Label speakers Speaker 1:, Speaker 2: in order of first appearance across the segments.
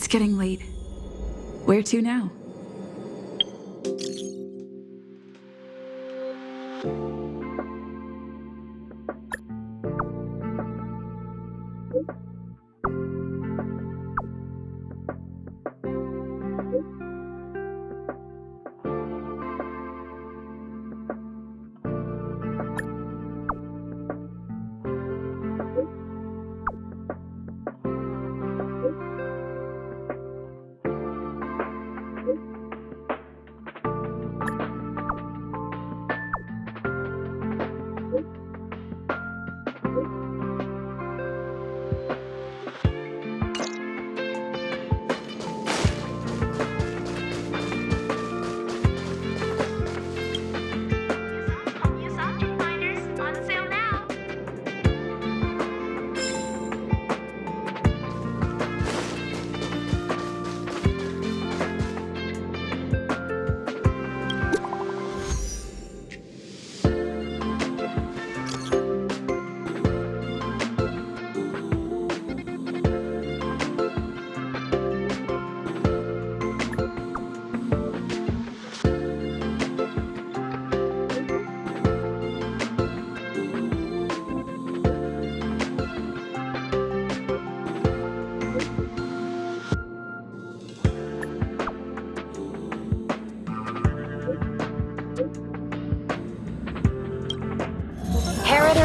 Speaker 1: getting late. Where to now?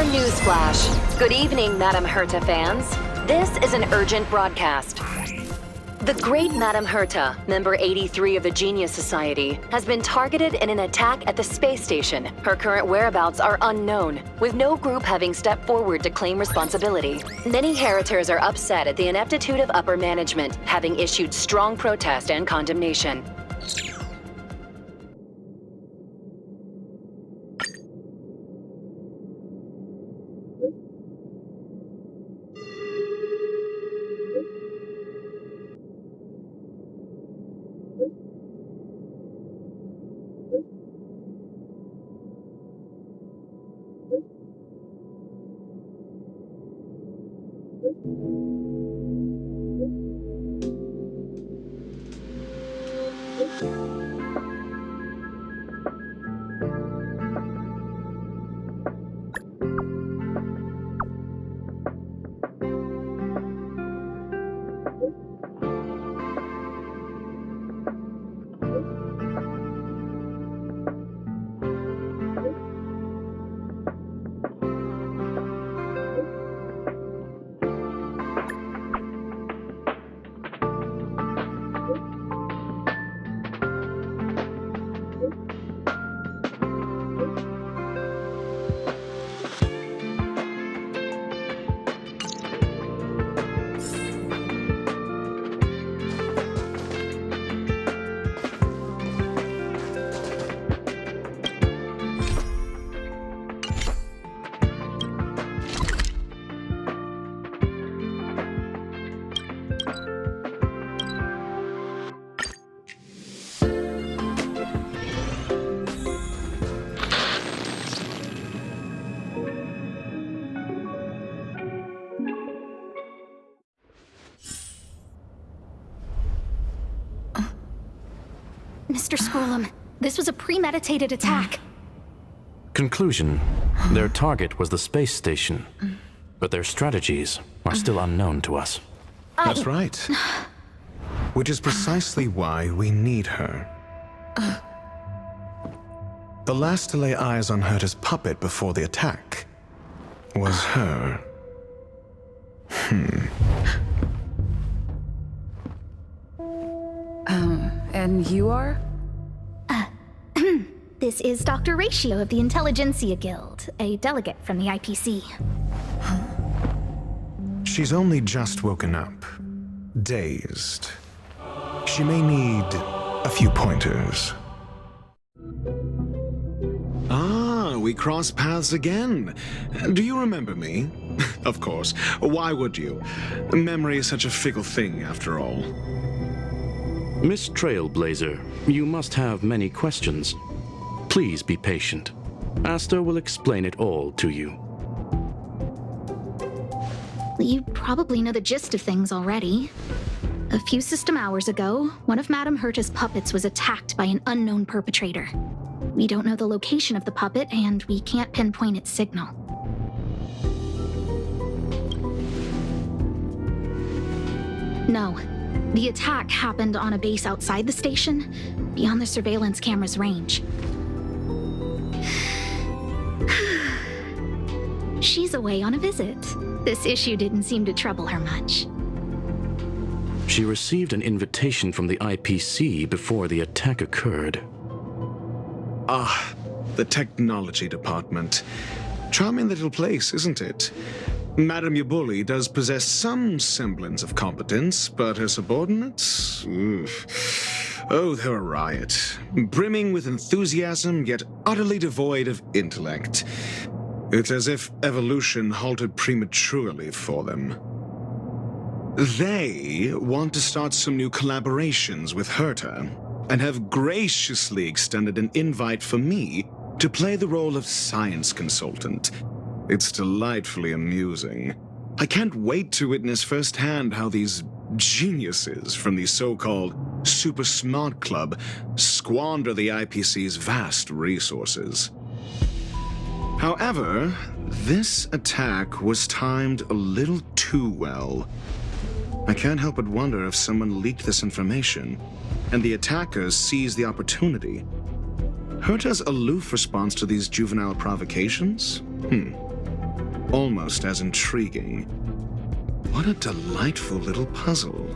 Speaker 2: Newsflash. Good evening, Madam Herta fans. This is an urgent broadcast. The great Madam Herta, member 83 of the Genius Society, has been targeted in an attack at the space station. Her current whereabouts are unknown, with no group having stepped forward to claim responsibility. Many Heritors are upset at the ineptitude of upper management, having issued strong protest and condemnation.
Speaker 3: Mr. Screwllum, this was a premeditated attack.
Speaker 4: Conclusion: their target was the space station, but their strategies are still unknown to us.
Speaker 5: That's right. Which is precisely why we need her. The last to lay eyes on Herta's puppet before the attack was her.
Speaker 1: And you are?
Speaker 3: This is Dr. Ratio of the Intelligentsia Guild, a delegate from the IPC.
Speaker 5: She's only just woken up, dazed. She may need a few pointers. Ah, we cross paths again. Do you remember me? Of course. Why would you? Memory is such a fickle thing, after all.
Speaker 4: Miss Trailblazer, you must have many questions. Please be patient. Asta will explain it all to you.
Speaker 3: You probably know the gist of things already. A few system hours ago, one of Madame Herta's puppets was attacked by an unknown perpetrator. We don't know the location of the puppet, and we can't pinpoint its signal. No, the attack happened on a base outside the station, beyond the surveillance camera's range. She's away on a visit. This issue didn't seem to trouble her much.
Speaker 4: She received an invitation from the IPC before the attack occurred.
Speaker 5: Ah, the technology department. Charming little place, isn't it? Madame Yabuli does possess some semblance of competence, but her subordinates? Oof. Oh, they're a riot. Brimming with enthusiasm, yet utterly devoid of intellect. It's as if evolution halted prematurely for them. They want to start some new collaborations with Herta, and have graciously extended an invite for me to play the role of science consultant. It's delightfully amusing. I can't wait to witness firsthand how these geniuses from the so-called Super Smart Club squander the IPC's vast resources. However, this attack was timed a little too well. I can't help but wonder if someone leaked this information, and the attackers seized the opportunity. Herta's aloof response to these juvenile provocations? Almost as intriguing. What a delightful little puzzle.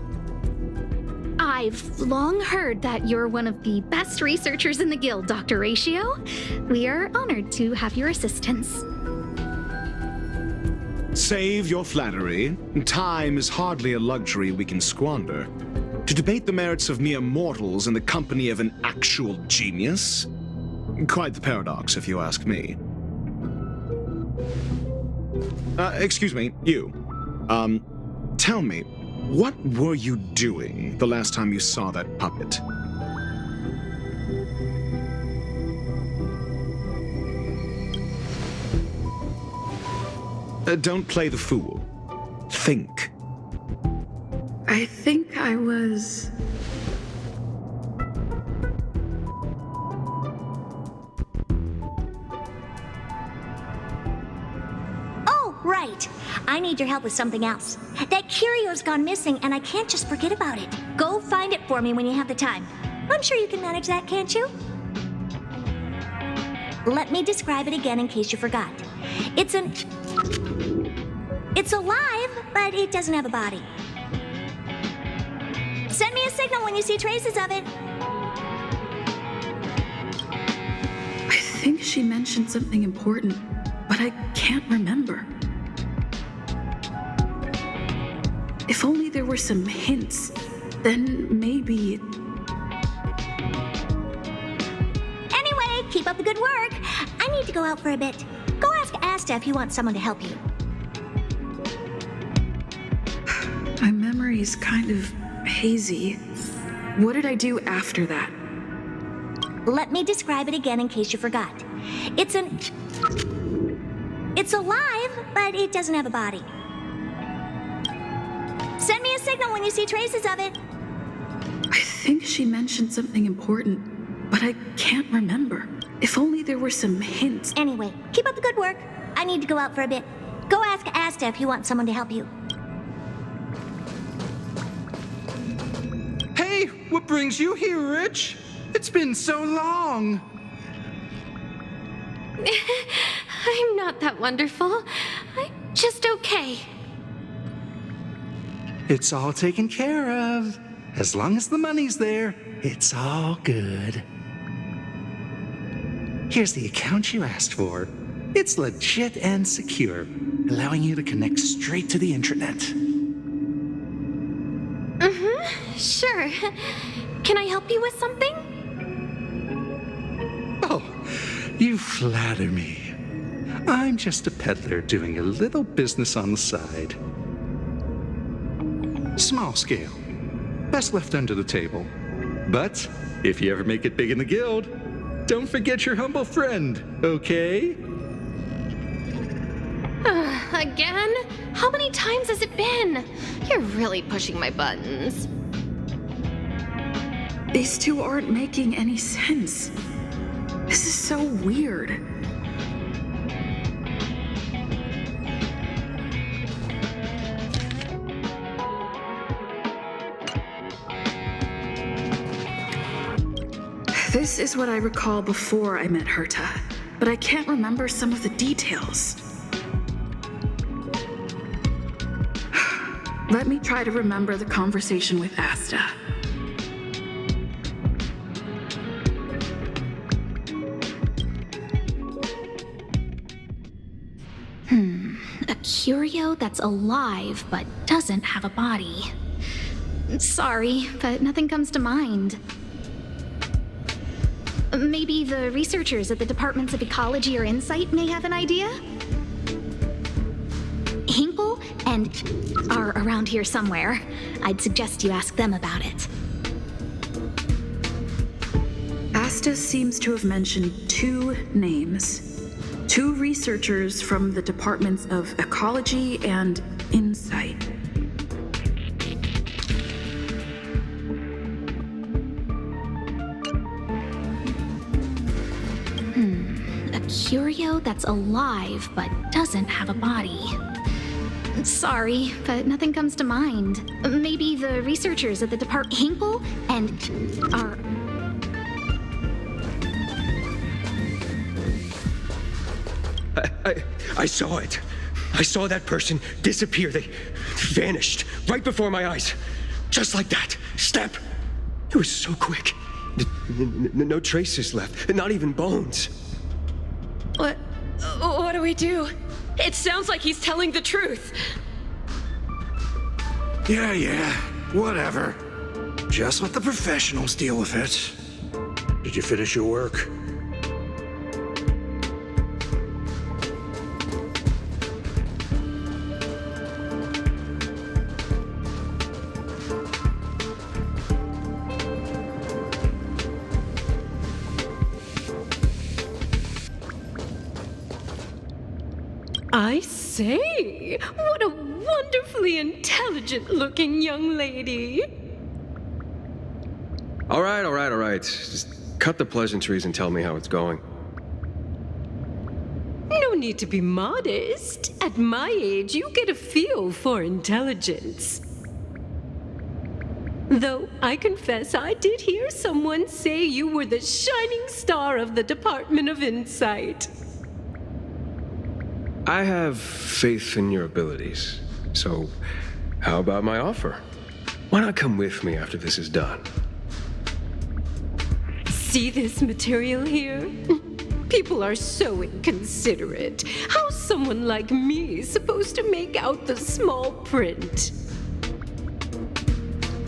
Speaker 3: I've long heard that you're one of the best researchers in the guild, Dr. Ratio. We are honored to have your assistance.
Speaker 5: Save your flattery. Time is hardly a luxury we can squander. To debate the merits of mere mortals in the company of an actual genius? Quite the paradox, if you ask me. Excuse me, you. Tell me, what were you doing the last time you saw that puppet? Don't play the fool. Think.
Speaker 1: I think I was...
Speaker 6: Oh, right. I need your help with something else. That curio's gone missing, and I can't just forget about it. Go find it for me when you have the time. I'm sure you can manage that, can't you? Let me describe it again in case you forgot. It's alive, but it doesn't have a body. Send me a signal when you see traces of it.
Speaker 1: I think she mentioned something important, but I can't remember. If only there were some hints, then maybe...
Speaker 6: Anyway, keep up the good work. I need to go out for a bit. Go ask Asta if you want someone to help you.
Speaker 1: My memory's kind of hazy. What did I do after that?
Speaker 6: Let me describe it again in case you forgot. It's alive, but it doesn't have a body. Send me a signal when you see traces of it.
Speaker 1: I think she mentioned something important, but I can't remember. If only there were some hints.
Speaker 6: Anyway, keep up the good work. I need to go out for a bit. Go ask Asta if you want someone to help you.
Speaker 7: Hey, what brings you here, Rich? It's been so long.
Speaker 8: I'm not that wonderful. I'm just okay.
Speaker 7: It's all taken care of. As long as the money's there, it's all good. Here's the account you asked for. It's legit and secure, allowing you to connect straight to the intranet.
Speaker 8: Sure. Can I help you with something?
Speaker 7: Oh, you flatter me. I'm just a peddler doing a little business on the side. Small scale. Best left under the table. But if you ever make it big in the guild, don't forget your humble friend, okay?
Speaker 8: Again? How many times has it been? You're really pushing my buttons.
Speaker 1: These two aren't making any sense. This is so weird. This is what I recall before I met Herta, but I can't remember some of the details. Let me try to remember the conversation with Asta.
Speaker 3: A curio that's alive but doesn't have a body. Sorry, but nothing comes to mind. Maybe the researchers at the Departments of Ecology or Insight may have an idea? Hinkle and are around here somewhere. I'd suggest you ask them about it.
Speaker 1: Asta seems to have mentioned two names. Two researchers from the Departments of Ecology and Insight.
Speaker 3: A curio that's alive but doesn't have a body. Sorry, but nothing comes to mind. Maybe the researchers at the Hinkle and are...
Speaker 9: I saw it. I saw that person disappear. They vanished right before my eyes. Just like that. Snap. It was so quick. No traces left. Not even bones.
Speaker 10: What do we do? It sounds like he's telling the truth.
Speaker 11: Yeah, whatever. Just let the professionals deal with it. Did you finish your work?
Speaker 10: I say, what a wonderfully intelligent-looking young lady.
Speaker 9: All right. Just cut the pleasantries and tell me how it's going.
Speaker 10: No need to be modest. At my age, you get a feel for intelligence. Though I confess I did hear someone say you were the shining star of the Department of Insight.
Speaker 9: I have faith in your abilities. So, how about my offer? Why not come with me after this is done?
Speaker 10: See this material here? People are so inconsiderate. How's someone like me supposed to make out the small print?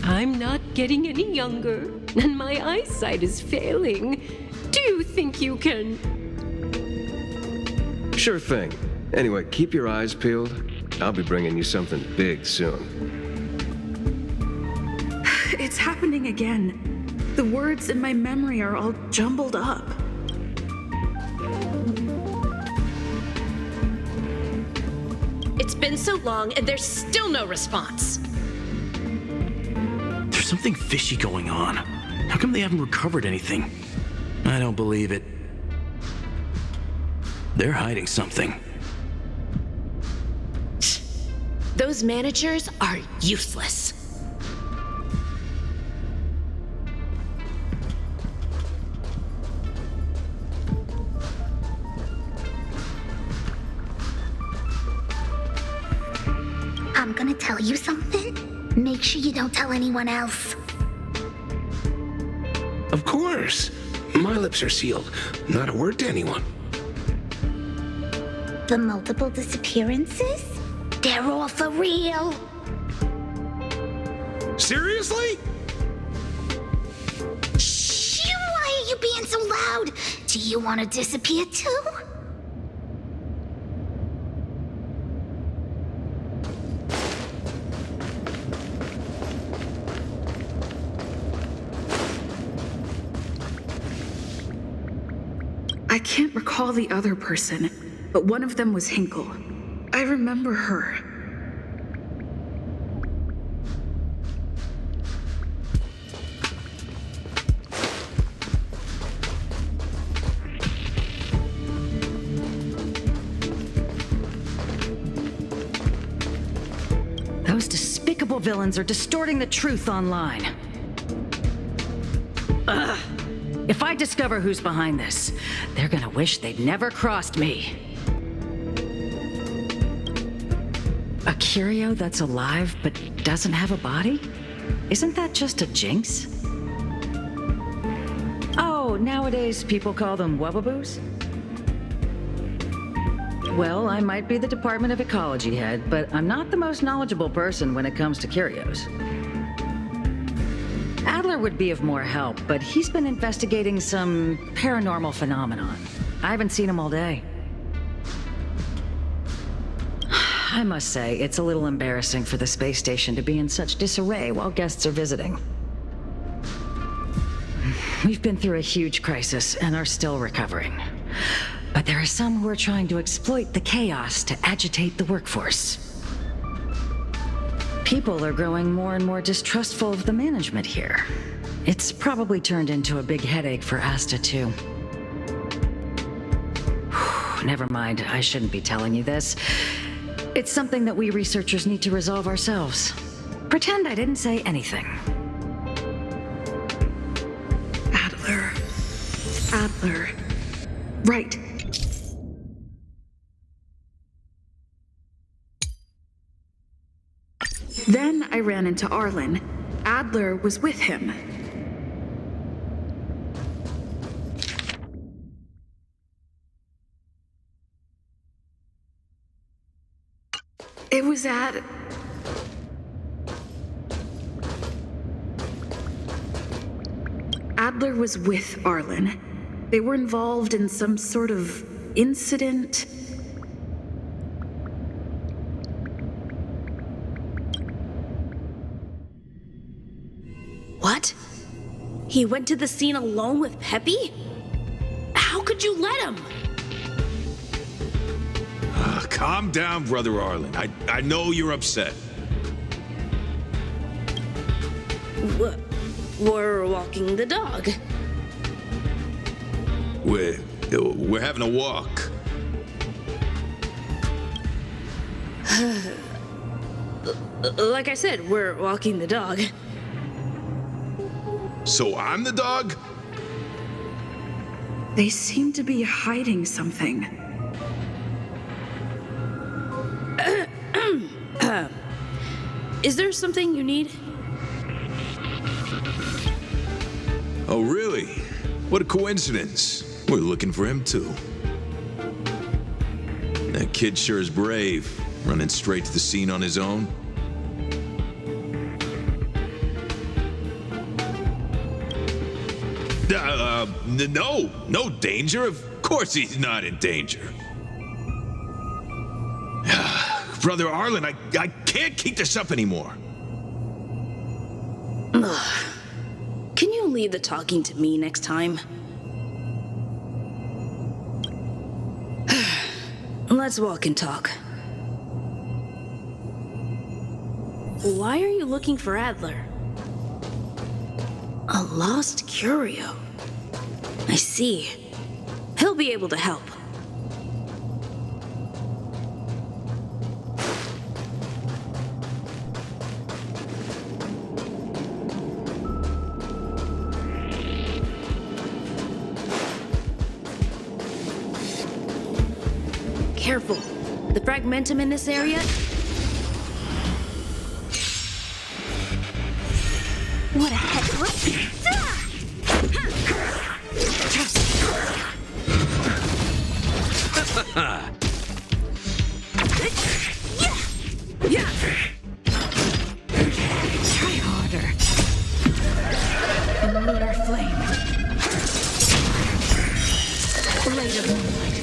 Speaker 10: I'm not getting any younger, and my eyesight is failing. Do you think you can...
Speaker 9: Sure thing. Anyway, keep your eyes peeled. I'll be bringing you something big soon.
Speaker 1: It's happening again. The words in my memory are all jumbled up.
Speaker 10: It's been so long, and there's still no response.
Speaker 4: There's something fishy going on. How come they haven't recovered anything? I don't believe it. They're hiding something.
Speaker 10: Those managers are useless.
Speaker 6: I'm gonna tell you something. Make sure you don't tell anyone else.
Speaker 11: Of course. My lips are sealed. Not a word to anyone.
Speaker 6: The multiple disappearances? They're all for real.
Speaker 11: Seriously?
Speaker 6: Shh! Why are you being so loud? Do you want to disappear too?
Speaker 1: I can't recall the other person, but one of them was Hinkle. I remember her.
Speaker 12: villains are distorting the truth online. Ugh. If I discover who's behind this, they're gonna wish they'd never crossed me. A curio that's alive but doesn't have a body? Isn't that just a jinx? Oh, nowadays people call them wubbaboos? Well, I might be the Department of Ecology head, but I'm not the most knowledgeable person when it comes to curios. Adler would be of more help, but he's been investigating some paranormal phenomenon. I haven't seen him all day. I must say, it's a little embarrassing for the space station to be in such disarray while guests are visiting. We've been through a huge crisis and are still recovering. But there are some who are trying to exploit the chaos to agitate the workforce. People are growing more and more distrustful of the management here. It's probably turned into a big headache for Asta, too. Never mind, I shouldn't be telling you this. It's something that we researchers need to resolve ourselves. Pretend I didn't say anything.
Speaker 1: Adler. Right. Then I ran into Arlen. Adler was with him. It was at... Adler was with Arlen. They were involved in some sort of incident.
Speaker 13: What? He went to the scene alone with Peppy? How could you let him?
Speaker 14: Calm down, Brother Arlen. I know you're upset.
Speaker 13: We're walking the dog.
Speaker 14: We're having a walk.
Speaker 13: Like I said, we're walking the dog.
Speaker 14: So I'm the dog?
Speaker 1: They seem to be hiding something.
Speaker 13: Is there something you need?
Speaker 14: Oh, really? What a coincidence. We're looking for him, too. That kid sure is brave, running straight to the scene on his own. No danger. Of course he's not in danger. Brother Arlen, I can't keep this up anymore.
Speaker 13: Can you leave the talking to me next time? Let's walk and talk. Why are you looking for Adler? A lost curio. I see. He'll be able to help. Careful. The fragmentum in this area... What a heck...
Speaker 12: Try harder. A lunar flame. Blade of moonlight.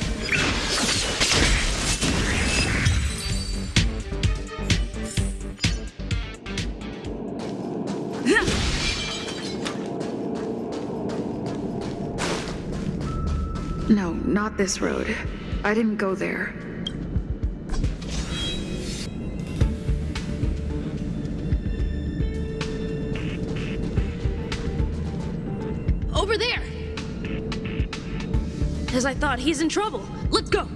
Speaker 1: No, not this road. I didn't go there.
Speaker 13: Over there! As I thought, he's in trouble. Let's go!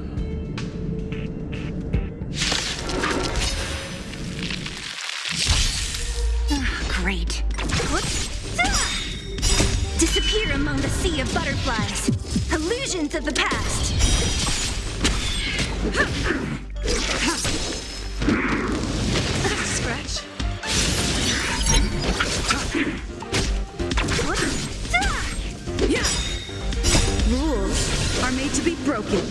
Speaker 6: Disappear among the sea of butterflies. Illusions of the past.
Speaker 1: Scratch. Yeah. Rules are made to be broken.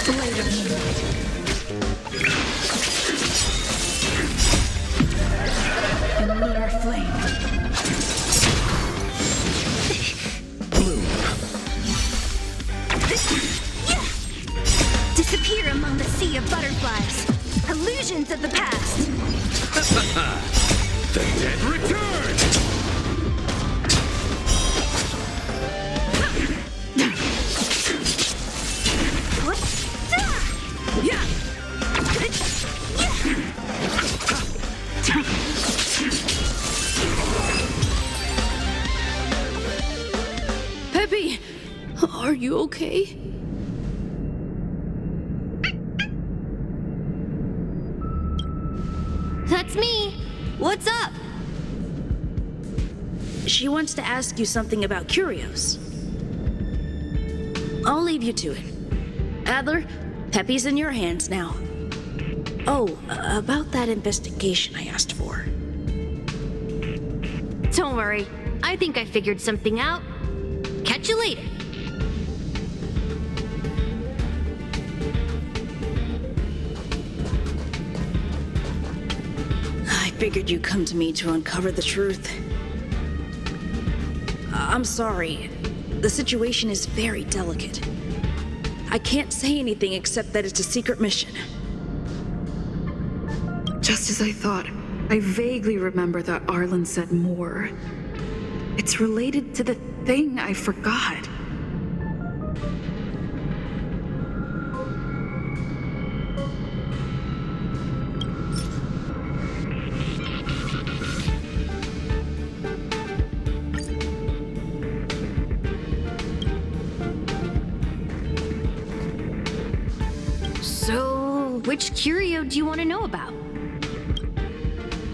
Speaker 1: Blade of moonlight. And lunar flame.
Speaker 11: Bloom.
Speaker 6: Disappear among the sea of butterflies. Illusions of the past.
Speaker 11: The dead return!
Speaker 1: Yeah.
Speaker 13: Peppy, are you okay?
Speaker 8: That's me. What's up?
Speaker 13: She wants to ask you something about curios. I'll leave you to it. Adler, Peppy's in your hands now. Oh, about that investigation I asked for.
Speaker 8: Don't worry. I think I figured something out. Catch you later.
Speaker 13: I figured you'd come to me to uncover the truth. I'm sorry. The situation is very delicate. I can't say anything except that it's a secret mission.
Speaker 1: Just as I thought, I vaguely remember that Arlen said more. It's related to the thing I forgot.
Speaker 8: So, which curio do you want to know about?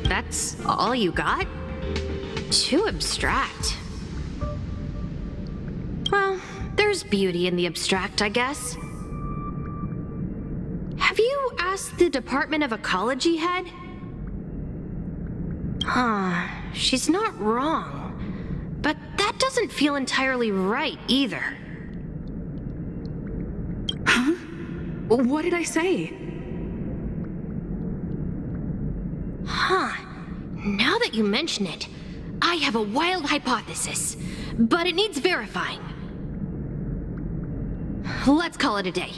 Speaker 8: That's all you got? Too abstract. Well, there's beauty in the abstract, I guess. Have you asked the Department of Ecology head? Huh, she's not wrong. But that doesn't feel entirely right either.
Speaker 1: Huh? What did I say?
Speaker 8: Huh. Now that you mention it, I have a wild hypothesis, but it needs verifying. Let's call it a day.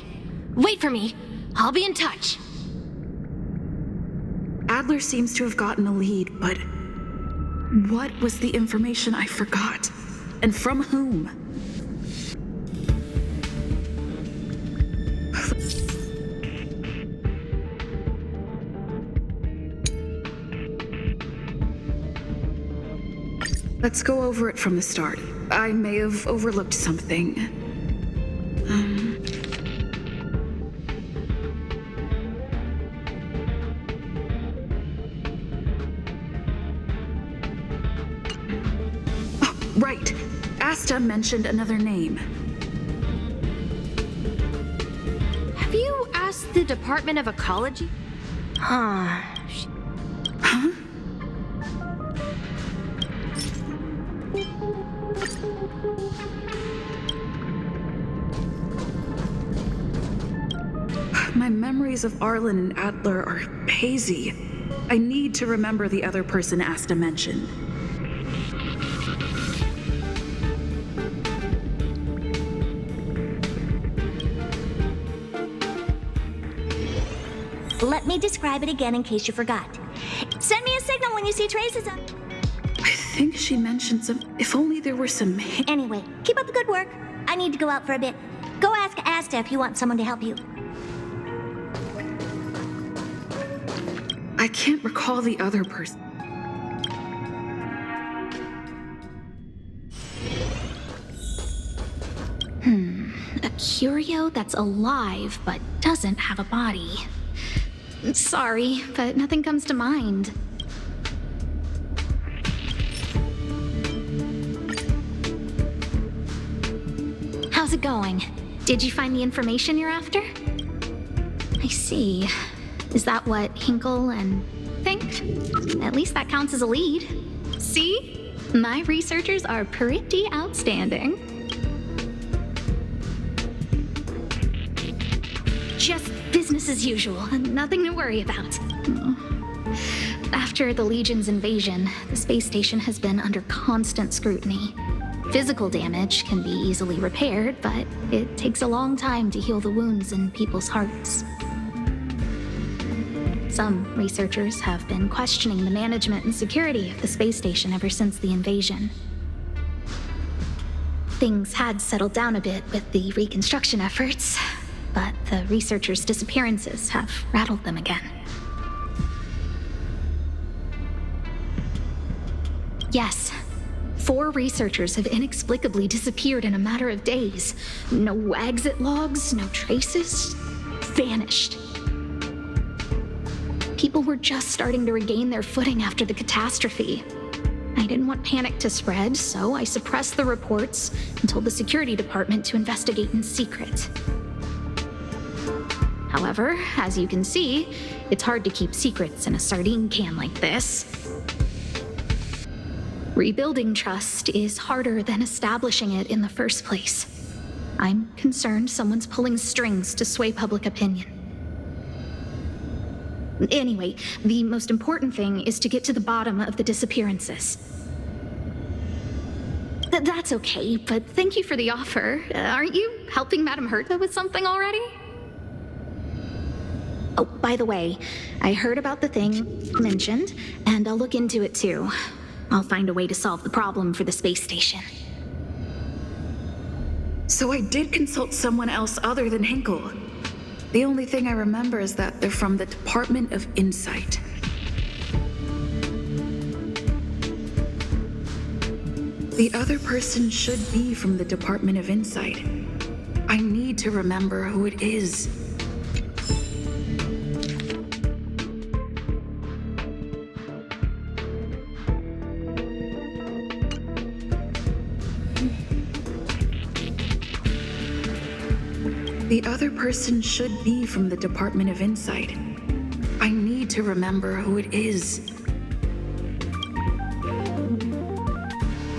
Speaker 8: Wait for me. I'll be in touch.
Speaker 1: Adler seems to have gotten a lead, but what was the information I forgot? And from whom? Let's go over it from the start. I may have overlooked something. Oh, right. Asta mentioned another name.
Speaker 8: Have you asked the Department of Ecology? Huh.
Speaker 1: Huh? My memories of Arlen and Adler are hazy. I need to remember the other person Asta mentioned.
Speaker 6: Let me describe it again in case you forgot. Send me a signal when you see traces of...
Speaker 1: I think she mentioned some... If only there were some...
Speaker 6: Anyway, keep up the good work. I need to go out for a bit. Go ask Asta if you want someone to help you.
Speaker 1: I can't recall the other person.
Speaker 3: A curio that's alive but doesn't have a body. Sorry, but nothing comes to mind. how's it going? Did you find the information you're after? I see. Is that what Hinkle and think? At least that counts as a lead. See? My researchers are pretty outstanding. Just business as usual, nothing to worry about. After the Legion's invasion, the space station has been under constant scrutiny. Physical damage can be easily repaired, but it takes a long time to heal the wounds in people's hearts. Some researchers have been questioning the management and security of the space station ever since the invasion. Things had settled down a bit with the reconstruction efforts, but the researchers' disappearances have rattled them again. Yes, 4 researchers have inexplicably disappeared in a matter of days. No exit logs, no traces. Vanished. People were just starting to regain their footing after the catastrophe. I didn't want panic to spread, so I suppressed the reports and told the security department to investigate in secret. However, as you can see, it's hard to keep secrets in a sardine can like this. Rebuilding trust is harder than establishing it in the first place. I'm concerned someone's pulling strings to sway public opinion. Anyway, the most important thing is to get to the bottom of the disappearances. That's okay, but thank you for the offer. Aren't you helping Madame Herta with something already? Oh, by the way, I heard about the thing mentioned, and I'll look into it too. I'll find a way to solve the problem for the space station.
Speaker 1: So I did consult someone else other than Hinkle. The only thing I remember is that they're from the Department of Insight. The other person should be from the Department of Insight. I need to remember who it is. The other person should be from the Department of Insight. I need to remember who it is.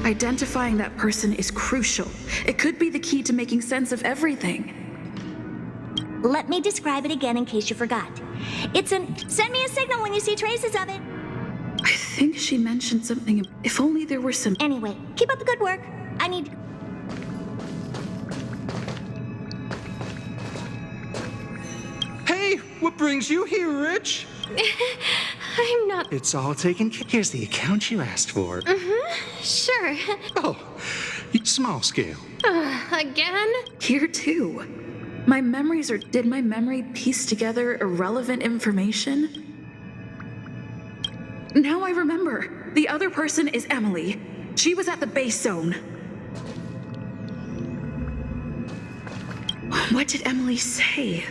Speaker 1: Identifying that person is crucial. It could be the key to making sense of everything.
Speaker 6: Let me describe it again in case you forgot. Send me a signal when you see traces of it.
Speaker 1: I think she mentioned something. If only there were some...
Speaker 6: Anyway, keep up the good work. I need...
Speaker 7: Hey, what brings you here, Rich?
Speaker 8: I'm not...
Speaker 11: It's all taken care of. Here's the account you asked for.
Speaker 8: Sure.
Speaker 11: Oh, small scale.
Speaker 8: Again?
Speaker 1: Here too. My memories, or did my memory piece together irrelevant information? Now I remember. The other person is Emily. She was at the base zone. What did Emily say?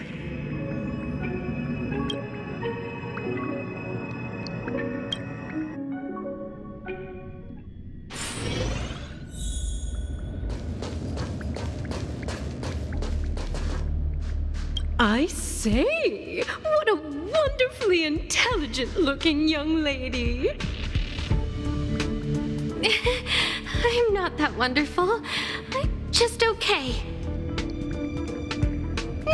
Speaker 10: I say, what a wonderfully intelligent-looking young lady.
Speaker 8: I'm not that wonderful. I'm just okay.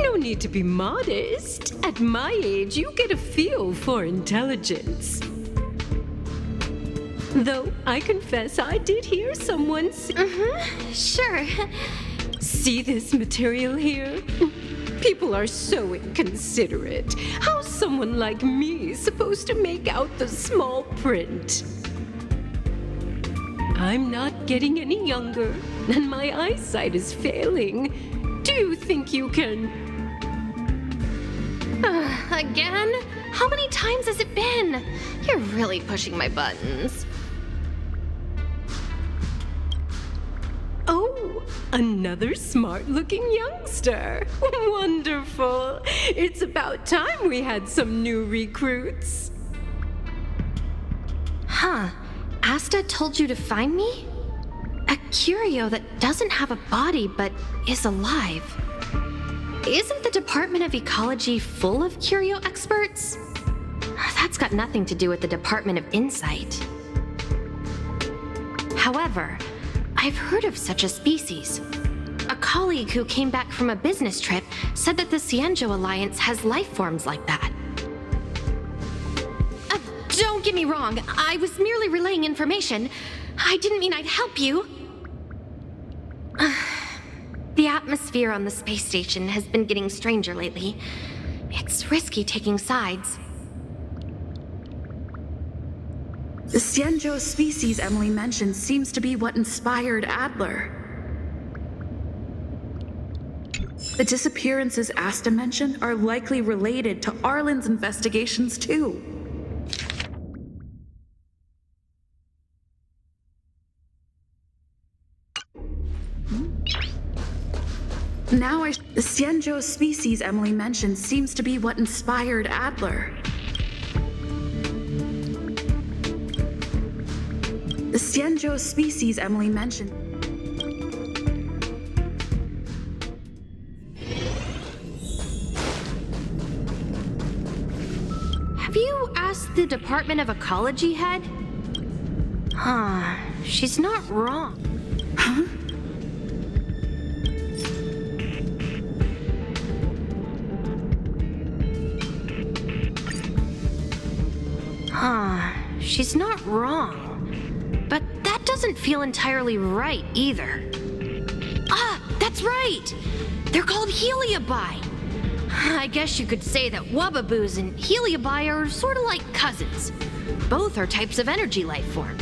Speaker 10: No need to be modest. At my age, you get a feel for intelligence. Though I confess I did hear someone
Speaker 8: Sure.
Speaker 10: See this material here? People are so inconsiderate. How's someone like me supposed to make out the small print? I'm not getting any younger, and my eyesight is failing. Do you think you can...
Speaker 8: Again? How many times has it been? You're really pushing my buttons.
Speaker 10: Oh, another smart-looking youngster. Wonderful. It's about time we had some new recruits.
Speaker 8: Huh. Asta told you to find me? A curio that doesn't have a body but is alive. Isn't the Department of Ecology full of curio experts? That's got nothing to do with the Department of Insight. However, I've heard of such a species. A colleague who came back from a business trip said that the Xianzhou Alliance has life forms like that. Don't get me wrong, I was merely relaying information. I didn't mean I'd help you. The atmosphere on the space station has been getting stranger lately. It's risky taking sides.
Speaker 1: The Xianzhou species Emily mentioned seems to be what inspired Adler. The disappearances Asta mentioned are likely related to Arlen's investigations too. The Xianzhou species Emily mentioned seems to be what inspired Adler. The Xianzhou species Emily mentioned.
Speaker 8: Have you asked the Department of Ecology head? She's not wrong.
Speaker 1: Huh?
Speaker 8: She's not wrong. But that doesn't feel entirely right either. That's right! They're called Heliobi. I guess you could say that Wubbaboos and Heliobi are sort of like cousins. Both are types of energy life form.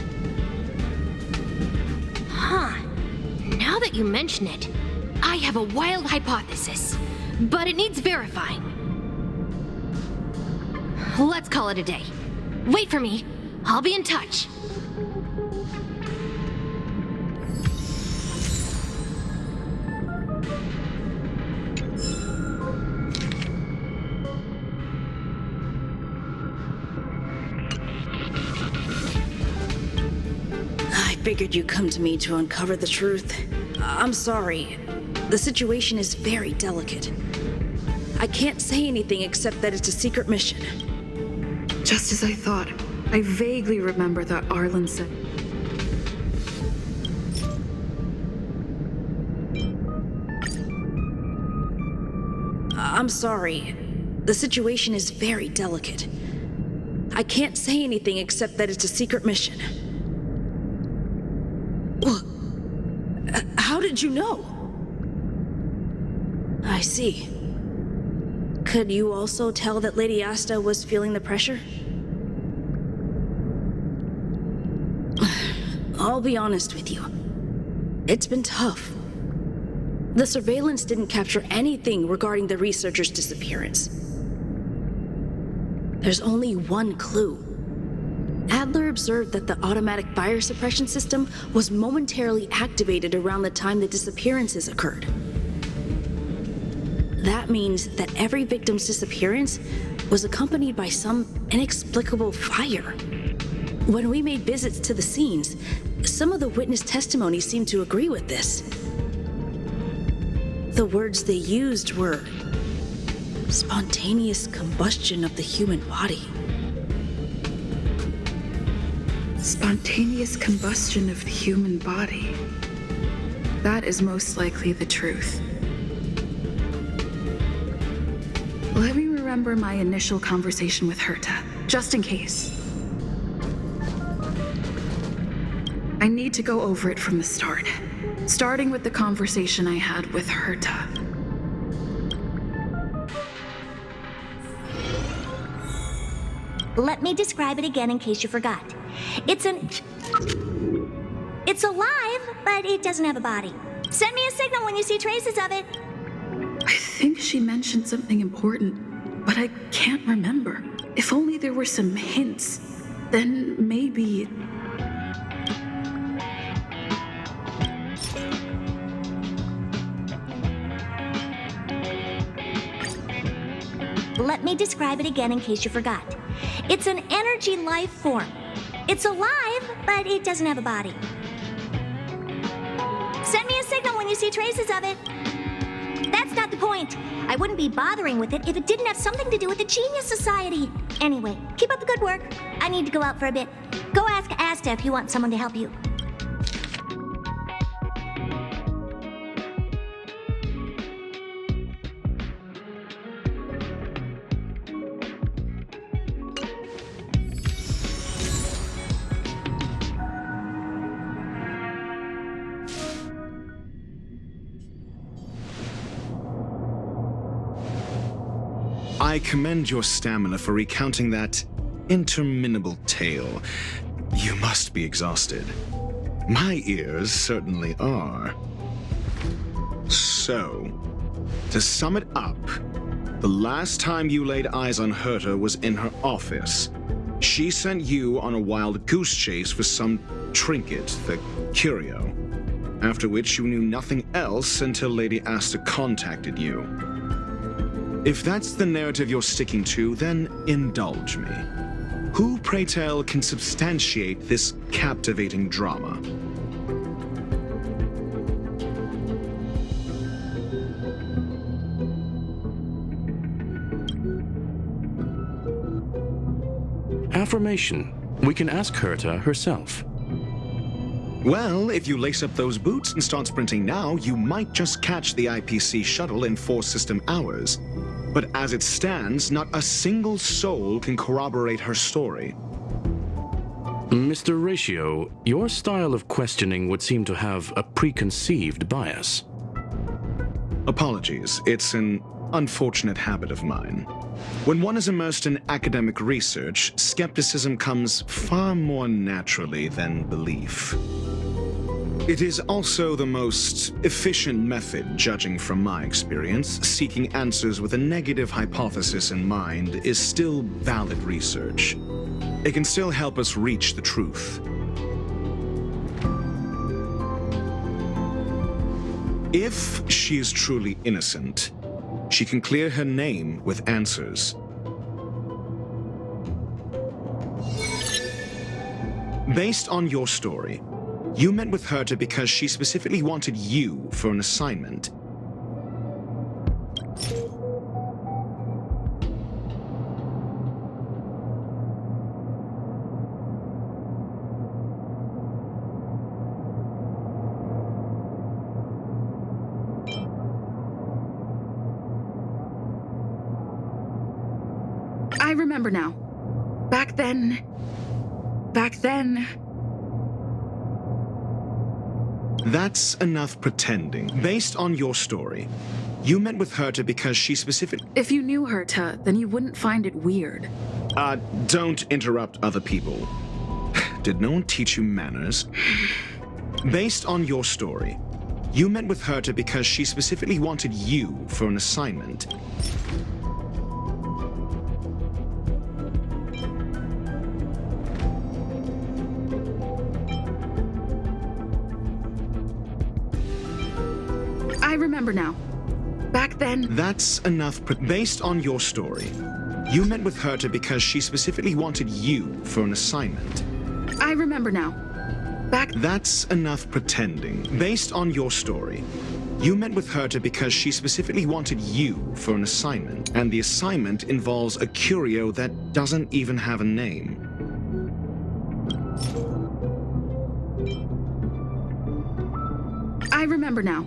Speaker 8: Now that you mention it, I have a wild hypothesis, but it needs verifying. Let's call it a day. Wait for me. I'll be in touch.
Speaker 13: I figured you'd come to me to uncover the truth. I'm sorry. The situation is very delicate. I can't say anything except that it's a secret mission.
Speaker 1: Just as I thought. I vaguely remember that Arlen said.
Speaker 13: I'm sorry. The situation is very delicate. I can't say anything except that it's a secret mission. How did you know? I see. Could you also tell that Lady Asta was feeling the pressure? I'll be honest with you. It's been tough. The surveillance didn't capture anything regarding the researcher's disappearance. There's only one clue. Adler observed that the automatic fire suppression system was momentarily activated around the time the disappearances occurred. That means that every victim's disappearance was accompanied by some inexplicable fire. When we made visits to the scenes, some of the witness testimony seemed to agree with this. The words they used were spontaneous combustion of the human body.
Speaker 1: Spontaneous combustion of the human body. That is most likely the truth. Let me remember my initial conversation with Herta, just in case. I need to go over it from the start, starting with the conversation I had with Herta.
Speaker 6: Let me describe it again in case you forgot. It's alive, but it doesn't have a body. Send me a signal when you see traces of it.
Speaker 1: I think she mentioned something important, but I can't remember. If only there were some hints, then maybe...
Speaker 6: Let me describe it again in case you forgot. It's an energy life form. It's alive, but it doesn't have a body. know when you see traces of it. That's not the point. I wouldn't be bothering with it if it didn't have something to do with the Genius Society. Anyway, keep up the good work. I need to go out for a bit. Go ask Asta if you want someone to help you.
Speaker 5: I commend your stamina for recounting that interminable tale. You must be exhausted. My ears certainly are. So, to sum it up, the last time you laid eyes on Herta was in her office. She sent you on a wild goose chase for some trinket, the curio, after which you knew nothing else until Lady Asta contacted you. If that's the narrative you're sticking to, then indulge me. Who, pray tell, can substantiate this captivating drama?
Speaker 4: Affirmation. We can ask Herta herself.
Speaker 5: Well, if you lace up those boots and start sprinting now, you might just catch the IPC shuttle in 4 system hours. But as it stands, not a single soul can corroborate her story.
Speaker 4: Mr. Ratio, your style of questioning would seem to have a preconceived bias.
Speaker 5: Apologies, it's an unfortunate habit of mine. When one is immersed in academic research, skepticism comes far more naturally than belief. It is also the most efficient method, judging from my experience. Seeking answers with a negative hypothesis in mind is still valid research. It can still help us reach the truth. If she is truly innocent, she can clear her name with answers. Based on your story, you met with Herta because she specifically wanted you for an assignment.
Speaker 1: I remember now. Back then...
Speaker 5: That's enough pretending. Based on your story, you met with Herta because she specifically...
Speaker 1: If you knew Herta, then you wouldn't find it weird.
Speaker 5: Don't interrupt other people. Did no one teach you manners? Based on your story, you met with Herta because she specifically wanted you for an assignment.
Speaker 1: I remember now. Back then...
Speaker 5: That's enough. Based on your story, you met with Herta because she specifically wanted you for an assignment.
Speaker 1: I remember now.
Speaker 5: That's enough pretending. Based on your story, you met with Herta because she specifically wanted you for an assignment, and the assignment involves a curio that doesn't even have a name.
Speaker 1: I remember now.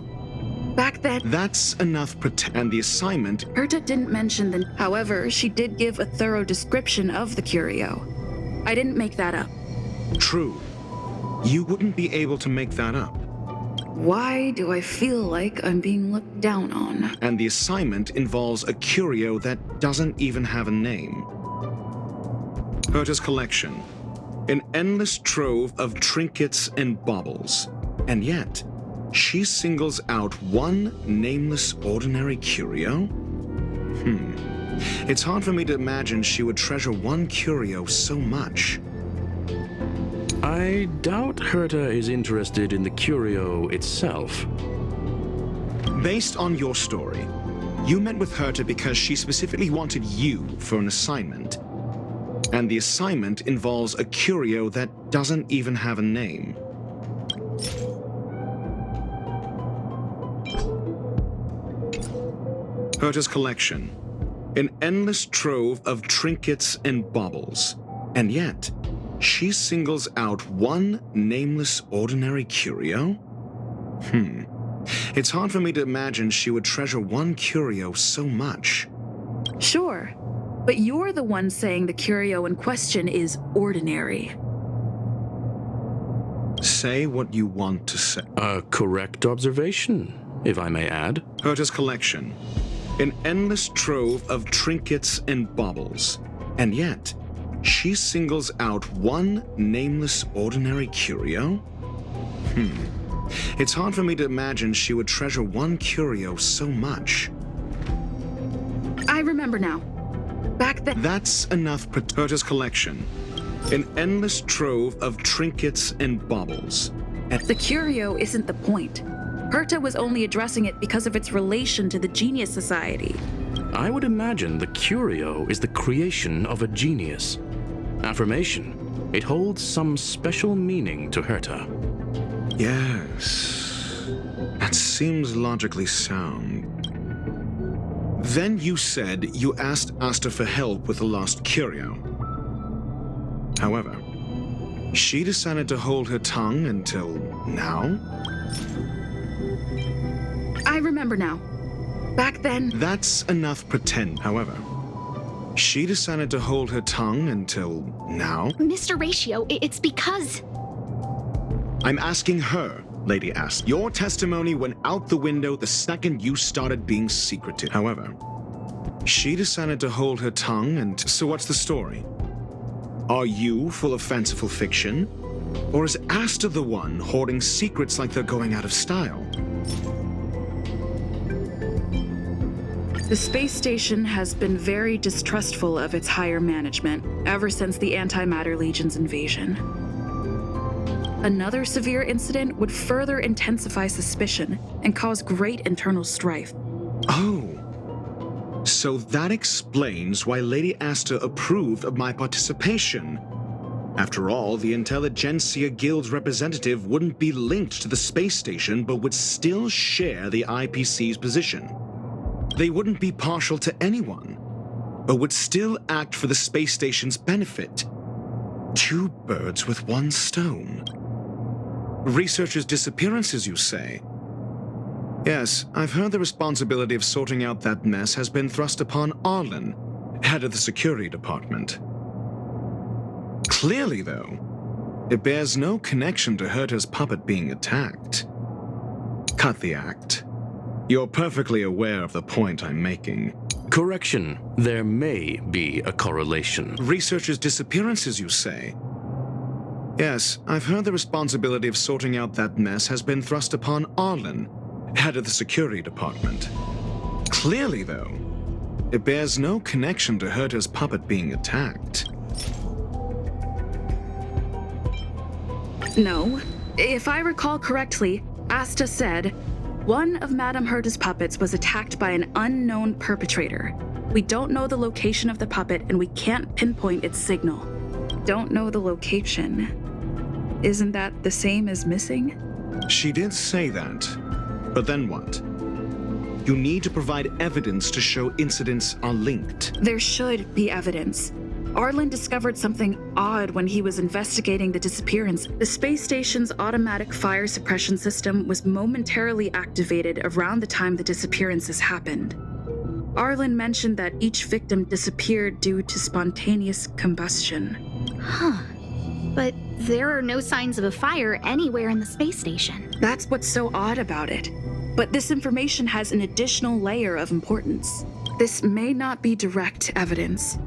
Speaker 1: Back then...
Speaker 5: That's enough and the assignment...
Speaker 1: Herta didn't mention the... However, she did give a thorough description of the curio. I didn't make that up.
Speaker 5: True. You wouldn't be able to make that up.
Speaker 1: Why do I feel like I'm being looked down on?
Speaker 5: And the assignment involves a curio that doesn't even have a name. Herta's collection. An endless trove of trinkets and baubles. And yet... she singles out one nameless ordinary curio? It's hard for me to imagine she would treasure one curio so much.
Speaker 4: I doubt Herta is interested in the curio itself.
Speaker 5: Based on your story, you met with Herta because she specifically wanted you for an assignment. And the assignment involves a curio that doesn't even have a name. Herta's collection. An endless trove of trinkets and baubles. And yet, she singles out one nameless ordinary curio? It's hard for me to imagine she would treasure one curio so much.
Speaker 1: Sure, but you're the one saying the curio in question is ordinary.
Speaker 5: Say what you want to say.
Speaker 4: A correct observation, if I may add.
Speaker 5: Herta's collection. An endless trove of trinkets and baubles. And yet, she singles out one nameless ordinary curio? It's hard for me to imagine she would treasure one curio so much.
Speaker 1: I remember now. Back then...
Speaker 5: That's enough. Herta's collection. An endless trove of trinkets and baubles.
Speaker 1: The curio isn't the point. Herta was only addressing it because of its relation to the Genius Society.
Speaker 4: I would imagine the curio is the creation of a genius. Affirmation. It holds some special meaning to Herta.
Speaker 5: Yes. That seems logically sound. Then you said you asked Asta for help with the lost curio. However, she decided to hold her tongue until now?
Speaker 1: I remember now. Back then...
Speaker 5: That's enough pretend, however. She decided to hold her tongue until now?
Speaker 3: Mr. Ratio, it's because...
Speaker 5: I'm asking her, Lady Asta. Your testimony went out the window the second you started being secretive. However, she decided to hold her tongue and... So what's the story? Are you full of fanciful fiction? Or is Asta the one hoarding secrets like they're going out of style?
Speaker 1: The space station has been very distrustful of its higher management ever since the Antimatter Legion's invasion. Another severe incident would further intensify suspicion and cause great internal strife.
Speaker 5: Oh. So that explains why Lady Asta approved of my participation. After all, the Intelligentsia Guild's representative wouldn't be linked to the space station but would still share the IPC's position. They wouldn't be partial to anyone, but would still act for the space station's benefit. Two birds with one stone. Researchers' disappearances, you say? Yes, I've heard the responsibility of sorting out that mess has been thrust upon Aslan, head of the security department. Clearly, though, it bears no connection to Herta's puppet being attacked. Cut the act. You're perfectly aware of the point I'm making.
Speaker 4: Correction. There may be a correlation.
Speaker 5: Researchers' disappearances, you say? Yes, I've heard the responsibility of sorting out that mess has been thrust upon Aslan, head of the security department. Clearly, though, it bears no connection to Herta's puppet being attacked.
Speaker 1: No. If I recall correctly, Asta said, one of Madame Herta's puppets was attacked by an unknown perpetrator. We don't know the location of the puppet and we can't pinpoint its signal. Don't know the location. Isn't that the same as missing?
Speaker 5: She did say that, but then what? You need to provide evidence to show incidents are linked.
Speaker 1: There should be evidence. Aslan discovered something odd when he was investigating the disappearance. The space station's automatic fire suppression system was momentarily activated around the time the disappearances happened. Aslan mentioned that each victim disappeared due to spontaneous combustion.
Speaker 3: Huh. But there are no signs of a fire anywhere in the space station.
Speaker 1: That's what's so odd about it. But this information has an additional layer of importance. This may not be direct evidence,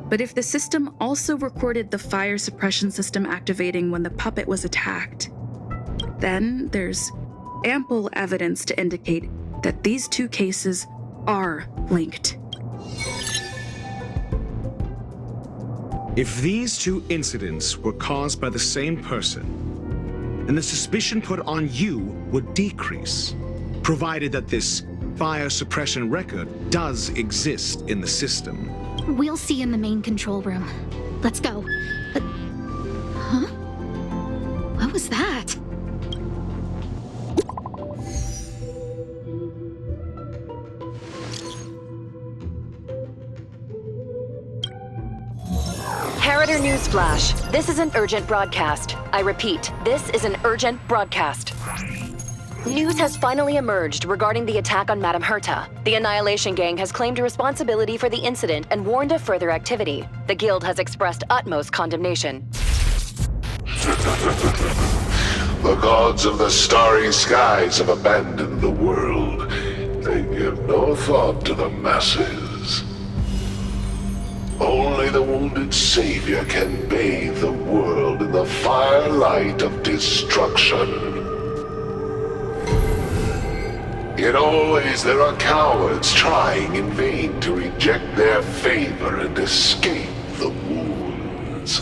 Speaker 1: but if the system also recorded the fire suppression system activating when the puppet was attacked, then there's ample evidence to indicate that these two cases are linked.
Speaker 5: If these two incidents were caused by the same person, then the suspicion put on you would decrease, provided that this fire suppression record does exist in the system.
Speaker 3: We'll see in the main control room. Let's go. Huh? What was that?
Speaker 2: Newsflash. This is an urgent broadcast. I repeat, this is an urgent broadcast. News has finally emerged regarding the attack on Madame Herta. The Annihilation Gang has claimed responsibility for the incident and warned of further activity. The Guild has expressed utmost condemnation.
Speaker 15: The gods of the starry skies have abandoned the world. They give no thought to the masses. Only the wounded savior can bathe the world in the firelight of destruction. Yet always there are cowards trying in vain to reject their favor and escape the wounds.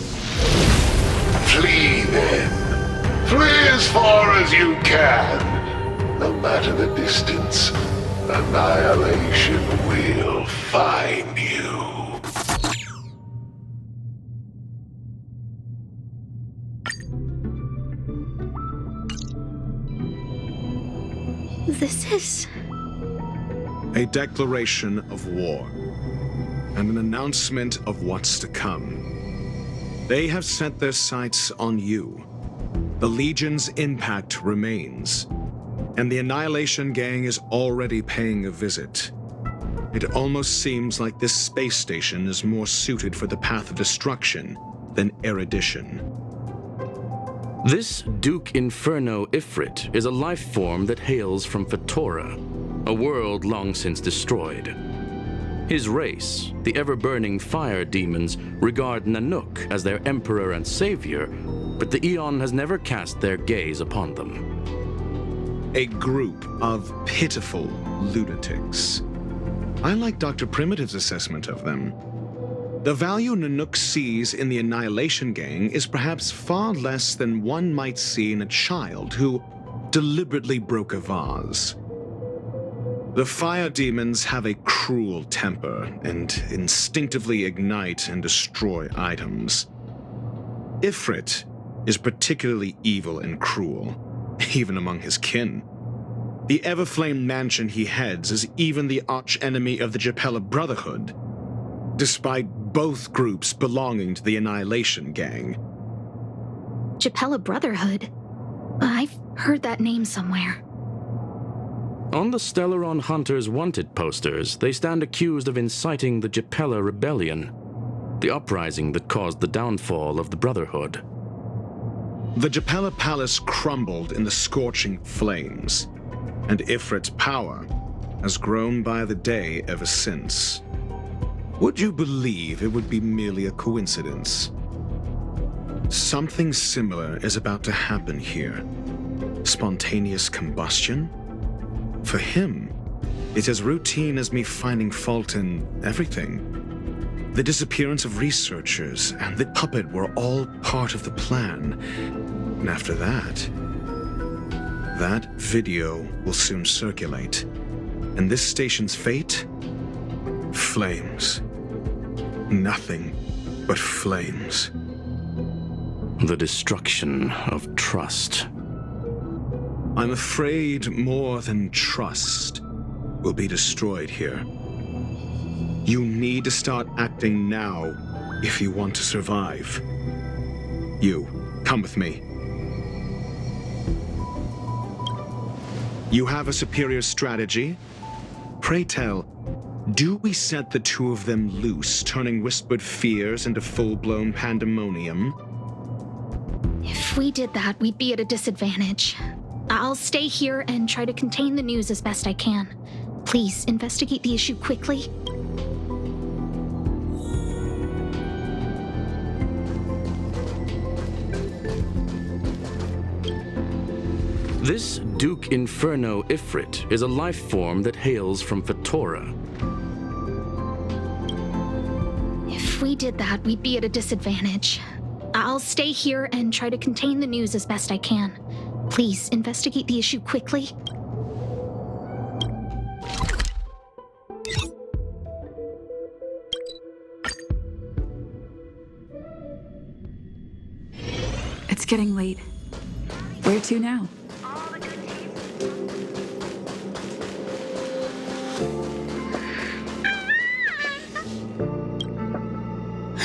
Speaker 15: Flee then. Flee as far as you can. No matter the distance, annihilation will find you.
Speaker 3: This is...
Speaker 5: a declaration of war, and an announcement of what's to come. They have set their sights on you. The Legion's impact remains, and the Annihilation Gang is already paying a visit. It almost seems like this space station is more suited for the path of destruction than erudition.
Speaker 4: This Duke Inferno Ifrit is a life form that hails from Fetora, a world long since destroyed. His race, the ever-burning fire demons, regard Nanook as their emperor and savior, but the Eon has never cast their gaze upon them.
Speaker 5: A group of pitiful lunatics. I like Dr. Primitive's assessment of them. The value Nanook sees in the Annihilation Gang is perhaps far less than one might see in a child who deliberately broke a vase. The fire demons have a cruel temper and instinctively ignite and destroy items. Ifrit is particularly evil and cruel, even among his kin. The Everflame mansion he heads is even the arch-enemy of the Japella Brotherhood, despite both groups belonging to the Annihilation Gang.
Speaker 3: Japella Brotherhood? I've heard that name somewhere.
Speaker 4: On the Stellaron Hunters wanted posters, they stand accused of inciting the Japella Rebellion, the uprising that caused the downfall of the Brotherhood.
Speaker 5: The Japella Palace crumbled in the scorching flames, and Ifrit's power has grown by the day ever since. Would you believe it would be merely a coincidence? Something similar is about to happen here. Spontaneous combustion? For him, it's as routine as me finding fault in everything. The disappearance of researchers and the puppet were all part of the plan. And after that video will soon circulate. And this station's fate? Flames. Nothing but flames.
Speaker 4: The destruction of trust.
Speaker 5: I'm afraid more than trust will be destroyed here. You need to start acting now if you want to survive. You, come with me. You have a superior strategy? Pray tell, do we set the two of them loose, turning whispered fears into full-blown pandemonium?
Speaker 3: If we did that, we'd be at a disadvantage. I'll stay here and try to contain the news as best I can. Please, investigate the issue quickly.
Speaker 4: This Duke Inferno Ifrit is a life form that hails from Fetora.
Speaker 3: If we did that, we'd be at a disadvantage. I'll stay here and try to contain the news as best I can. Please, investigate the issue quickly.
Speaker 1: It's getting late. Where to now?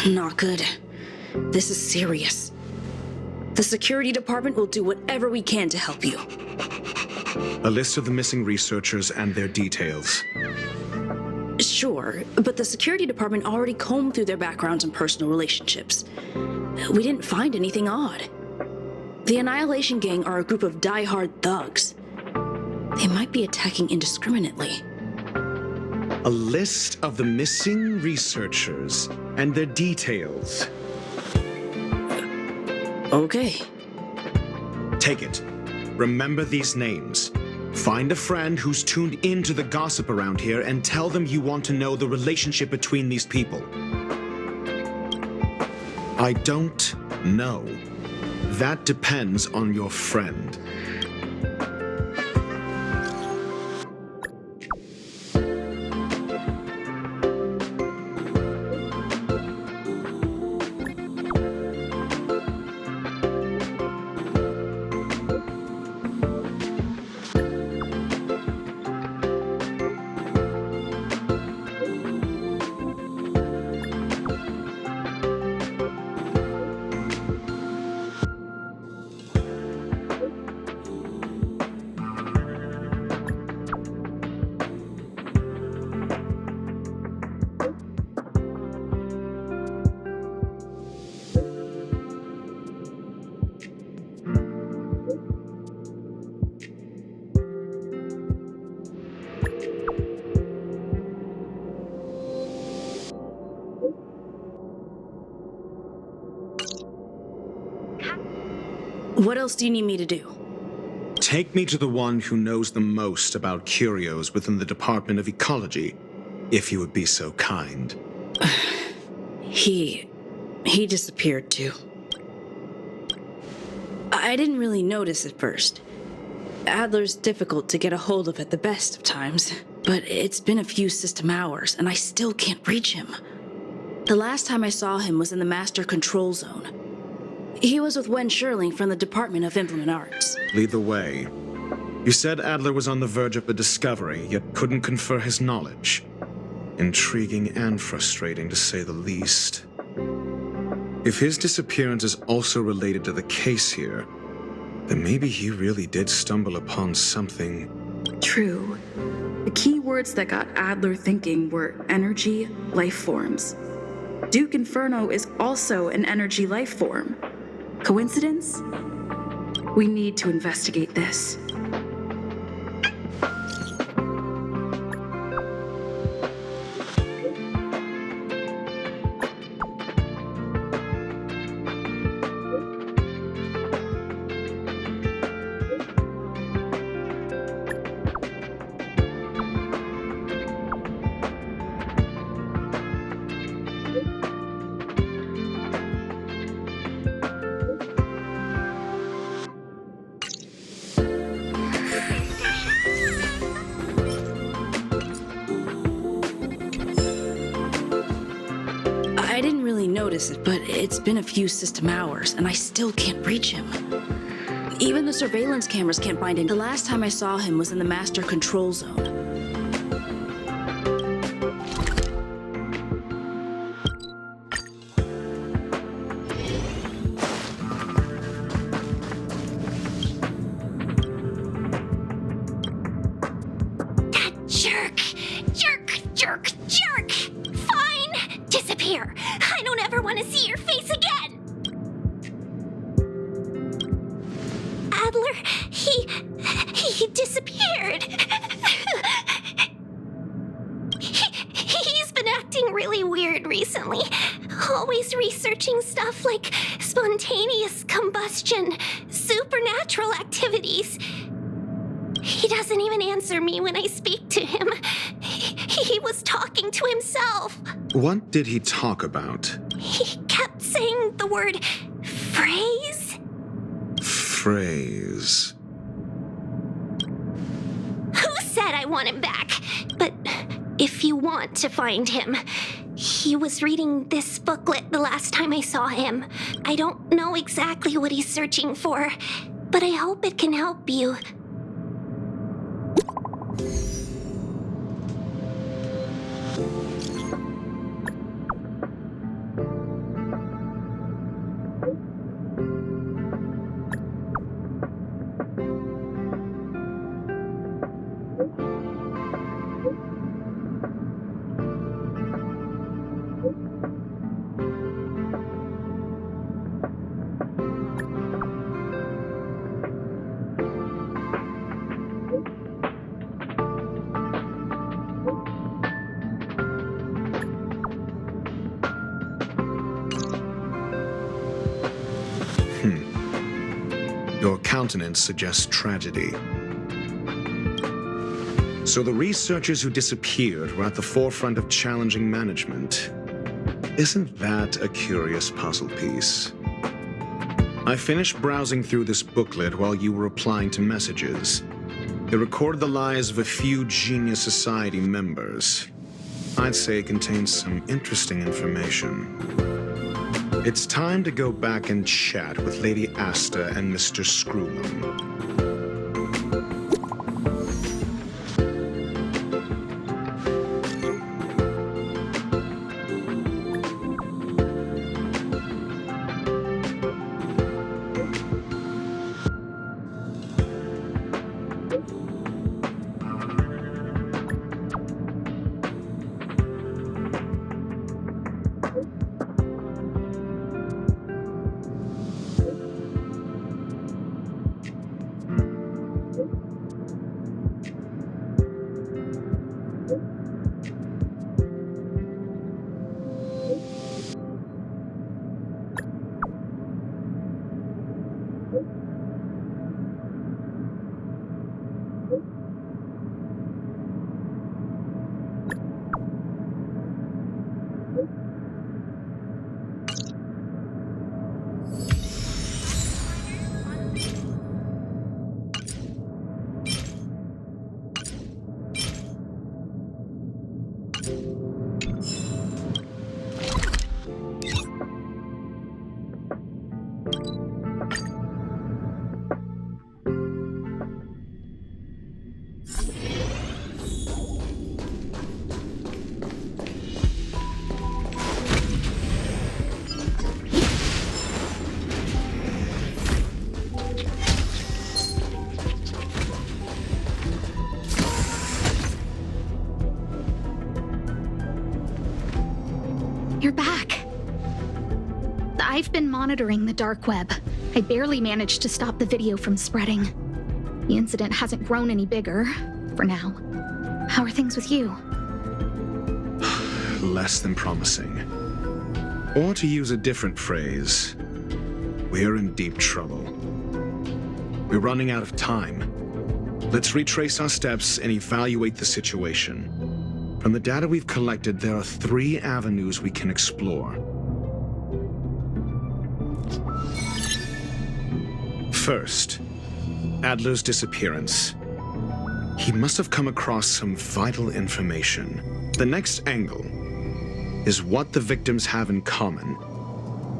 Speaker 13: Not good. This is serious. The security department will do whatever we can to help you.
Speaker 5: A list of the missing researchers and their details.
Speaker 13: Sure, but the security department already combed through their backgrounds and personal relationships. We didn't find anything odd. The Annihilation Gang are a group of die-hard thugs. They might be attacking indiscriminately.
Speaker 5: A list of the missing researchers and their details.
Speaker 13: Okay.
Speaker 5: Take it. Remember these names. Find a friend who's tuned into the gossip around here and tell them you want to know the relationship between these people. I don't know. That depends on your friend.
Speaker 13: What else do you need me to do?
Speaker 5: Take me to the one who knows the most about curios within the Department of Ecology, if you would be so kind.
Speaker 13: He disappeared too. I didn't really notice at first. Adler's difficult to get a hold of at the best of times, but it's been a few system hours and I still can't reach him. The last time I saw him was in the Master Control Zone. He was with Wen Sherling from the Department of Implement Arts.
Speaker 5: Lead the way. You said Adler was on the verge of a discovery, yet couldn't confer his knowledge. Intriguing and frustrating, to say the least. If his disappearance is also related to the case here, then maybe he really did stumble upon something.
Speaker 1: True. The key words that got Adler thinking were energy, life forms. Duke Inferno is also an energy life form. Coincidence? We need to investigate this.
Speaker 13: I didn't really notice it, but it's been a few system hours, and I still can't reach him. Even the surveillance cameras can't find him. The last time I saw him was in the Master Control Zone.
Speaker 6: Jerk! Fine! Disappear! I don't ever want to see your face again! Adler, he disappeared! He's been acting really weird recently. Always researching stuff like spontaneous combustion, supernatural activities. He doesn't even answer me when I speak to him. He was talking to himself.
Speaker 5: What did he talk about?
Speaker 6: He kept saying the word phrase.
Speaker 5: Phrase.
Speaker 6: Who said I want him back? But if you want to find him, he was reading this booklet the last time I saw him. I don't know exactly what he's searching for, but I hope it can help you.
Speaker 5: Your countenance suggests tragedy. So the researchers who disappeared were at the forefront of challenging management. Isn't that a curious puzzle piece? I finished browsing through this booklet while you were replying to messages. It recorded the lives of a few Genius Society members. I'd say it contains some interesting information. It's time to go back and chat with Lady Asta and Mr. Screwllum.
Speaker 3: You're back. I've been monitoring the dark web. I barely managed to stop the video from spreading. The incident hasn't grown any bigger, for now. How are things with you?
Speaker 5: Less than promising. Or to use a different phrase, we're in deep trouble. We're running out of time. Let's retrace our steps and evaluate the situation. From the data we've collected, there are 3 avenues we can explore. First, Adler's disappearance. He must have come across some vital information. The next angle is what the victims have in common,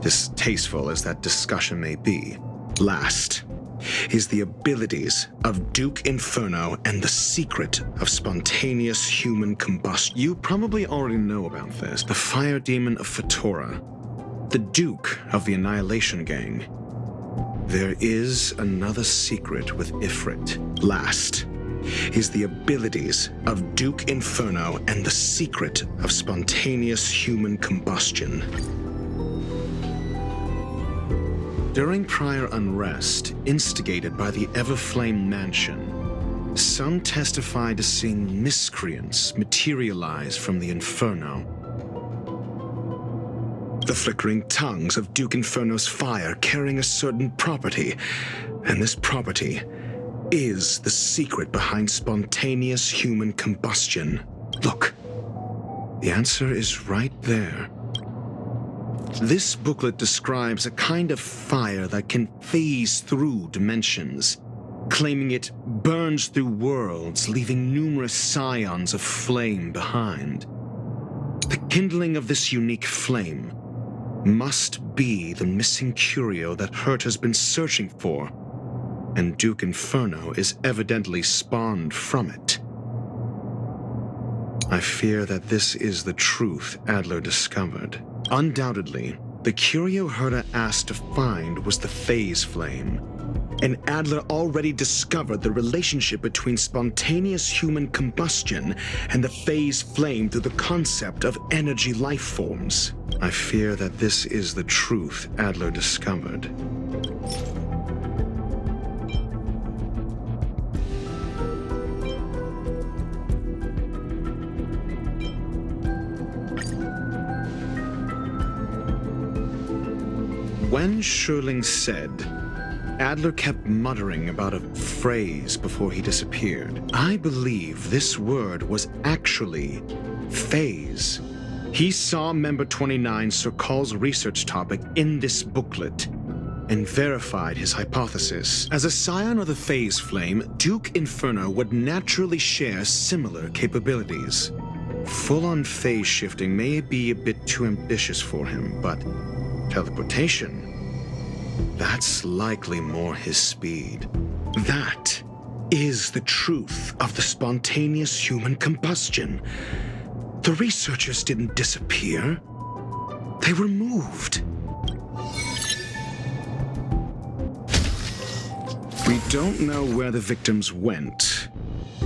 Speaker 5: distasteful as that discussion may be. Last is the abilities of Duke Inferno and the secret of spontaneous human combustion. You probably already know about this. The fire demon of Fetora, the Duke of the Annihilation Gang. There is another secret with Ifrit. Last is the abilities of Duke Inferno and the secret of spontaneous human combustion. During prior unrest, instigated by the Everflame Mansion, some testified to seeing miscreants materialize from the Inferno. The flickering tongues of Duke Inferno's fire carrying a certain property, and this property is the secret behind spontaneous human combustion. Look, the answer is right there. This booklet describes a kind of fire that can phase through dimensions, claiming it burns through worlds, leaving numerous scions of flame behind. The kindling of this unique flame must be the missing curio that Herta's been searching for, and Duke Inferno is evidently spawned from it. I fear that this is the truth Adler discovered. Undoubtedly, the curio Herta asked to find was the phase flame, and Adler already discovered the relationship between spontaneous human combustion and the phase flame through the concept of energy life forms. I fear that this is the truth Adler discovered. When Screwllum said, Adler kept muttering about a phrase before he disappeared. I believe this word was actually phase. He saw Member 29 Sir Call's research topic in this booklet and verified his hypothesis. As a scion of the phase flame, Duke Inferno would naturally share similar capabilities. Full-on phase shifting may be a bit too ambitious for him, but teleportation, that's likely more his speed. That is the truth of the spontaneous human combustion. The researchers didn't disappear. They were moved. We don't know where the victims went,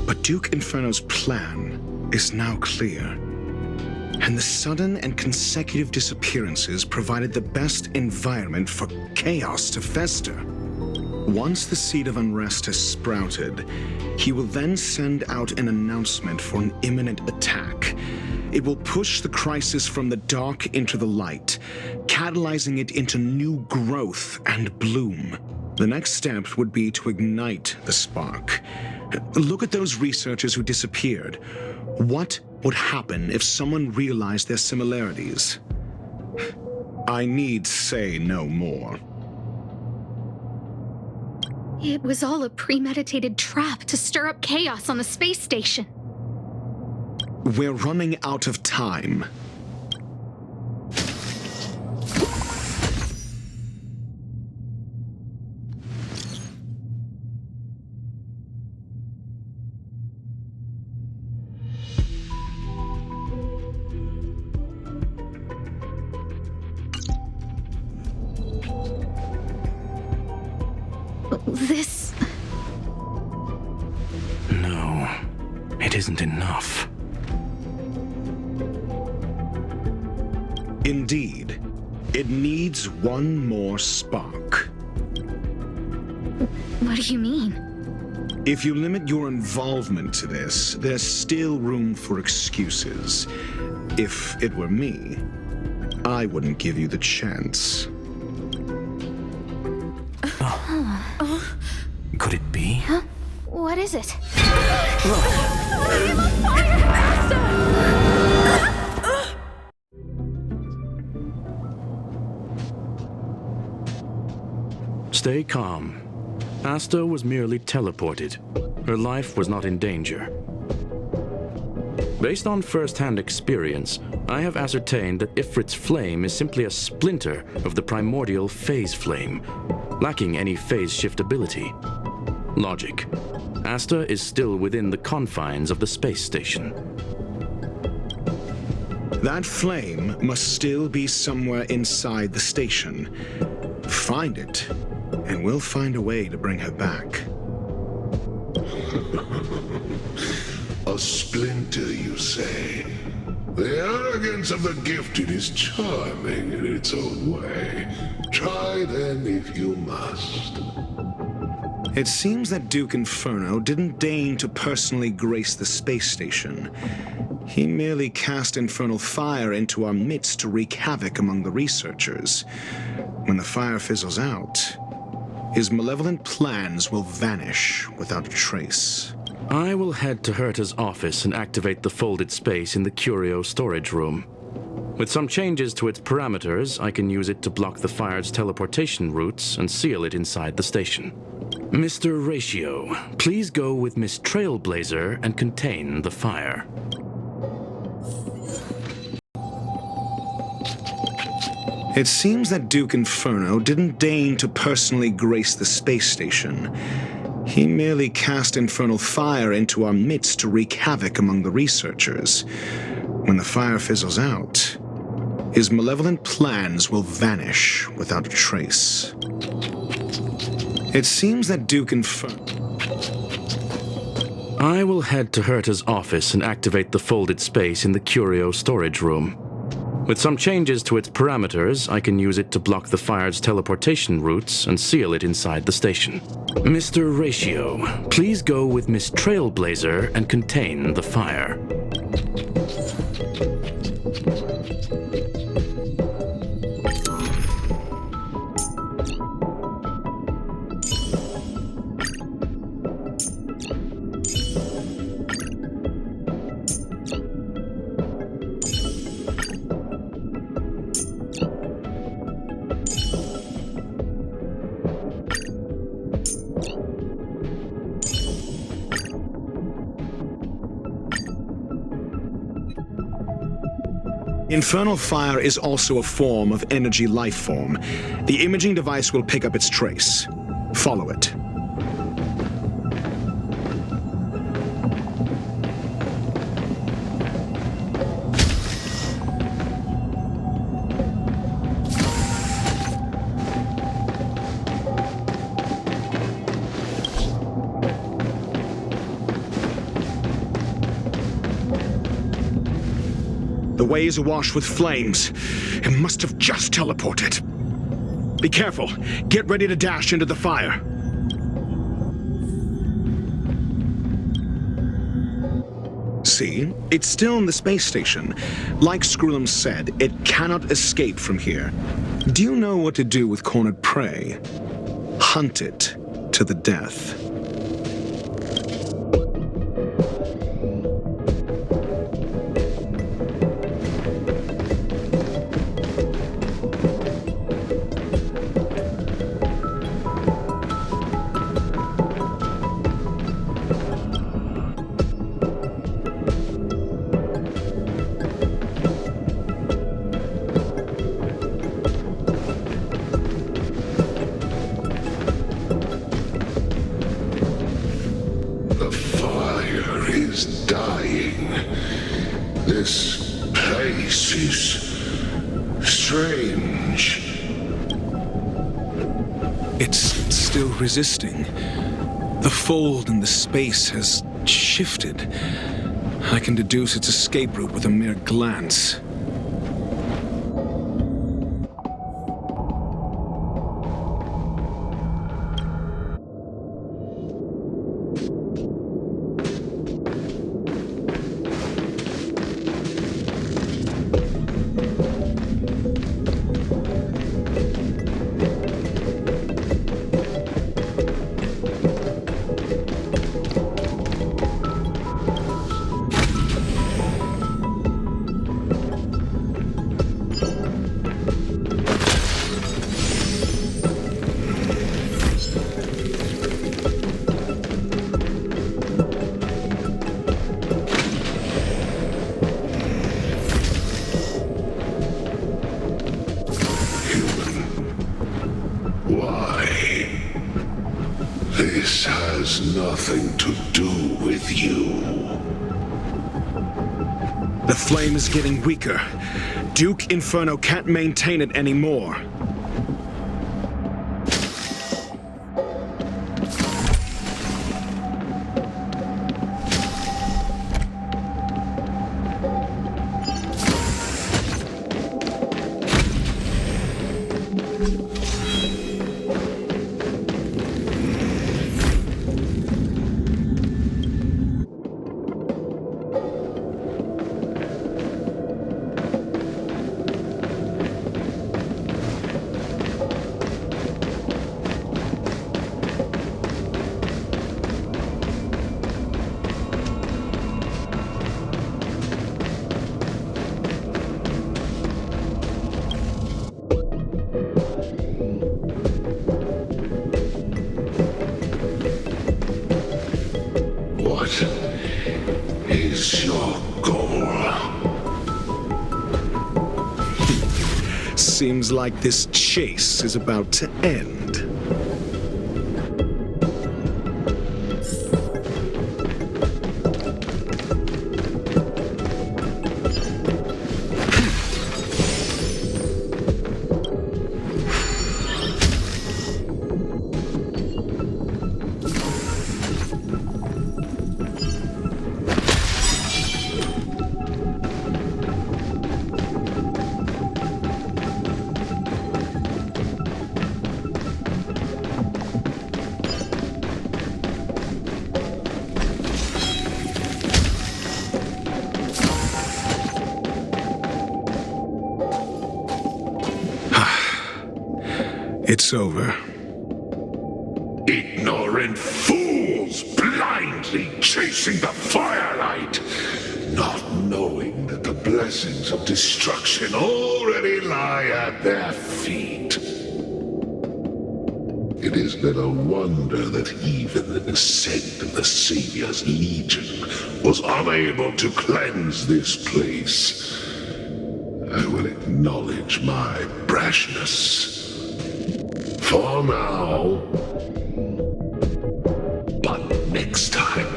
Speaker 5: but Duke Inferno's plan is now clear. And the sudden and consecutive disappearances provided the best environment for chaos to fester. Once the seed of unrest has sprouted, he will then send out an announcement for an imminent attack. It will push the crisis from the dark into the light, catalyzing it into new growth and bloom. The next step would be to ignite the spark. Look at those researchers who disappeared. What would happen if someone realized their similarities? I need say no more.
Speaker 3: It was all a premeditated trap to stir up chaos on the space station.
Speaker 5: We're running out of time.
Speaker 3: This...
Speaker 4: No, it isn't enough.
Speaker 5: Indeed, it needs one more spark.
Speaker 3: What do you mean?
Speaker 5: If you limit your involvement to this, there's still room for excuses. If it were me, I wouldn't give you the chance.
Speaker 4: Could it be?
Speaker 3: Huh? What is it?
Speaker 4: Stay calm. Asta was merely teleported. Her life was not in danger. Based on first-hand experience, I have ascertained that Ifrit's flame is simply a splinter of the primordial phase flame, lacking any phase shift ability. Logic. Asta is still within the confines of the space station.
Speaker 5: That flame must still be somewhere inside the station. Find it, and we'll find a way to bring her back.
Speaker 15: A splinter, you say? The arrogance of the gifted is charming in its own way. Try then if you must.
Speaker 5: It seems that Duke Inferno didn't deign to personally grace the space station. He merely cast infernal fire into our midst to wreak havoc among the researchers. When the fire fizzles out, his malevolent plans will vanish without a trace.
Speaker 4: I will head to Herta's office and activate the folded space in the curio storage room. With some changes to its parameters, I can use it to block the fire's teleportation routes and seal it inside the station. Mr. Ratio, please go with Miss Trailblazer and contain the fire.
Speaker 5: It seems that Duke Inferno didn't deign to personally grace the space station. He merely cast infernal fire into our midst to wreak havoc among the researchers. When the fire fizzles out, his malevolent plans will vanish without a trace. It seems that Duke Inferno...
Speaker 4: I will head to Herta's office and activate the folded space in the curio storage room. With some changes to its parameters, I can use it to block the fire's teleportation routes and seal it inside the station. Mr. Ratio, please go with Miss Trailblazer and contain the fire.
Speaker 5: Infernal fire is also a form of energy life form. The imaging device will pick up its trace. Follow it. The way is awash with flames. It must have just teleported. Be careful. Get ready to dash into the fire. See? It's still in the space station. Like Screwllum said, it cannot escape from here. Do you know what to do with cornered prey? Hunt it to the death.
Speaker 15: This place is strange.
Speaker 5: It's still resisting. The fold in the space has shifted. I can deduce its escape route with a mere glance.
Speaker 15: This has nothing to do with you.
Speaker 5: The flame is getting weaker. Duke Inferno can't maintain it anymore.
Speaker 15: What is your goal?
Speaker 5: Seems like this chase is about to end. It's over.
Speaker 15: Ignorant fools blindly chasing the firelight, not knowing that the blessings of destruction already lie at their feet. It is little wonder that even the descent of the Savior's Legion was unable to cleanse this place. I will acknowledge my brashness. For now. But next time,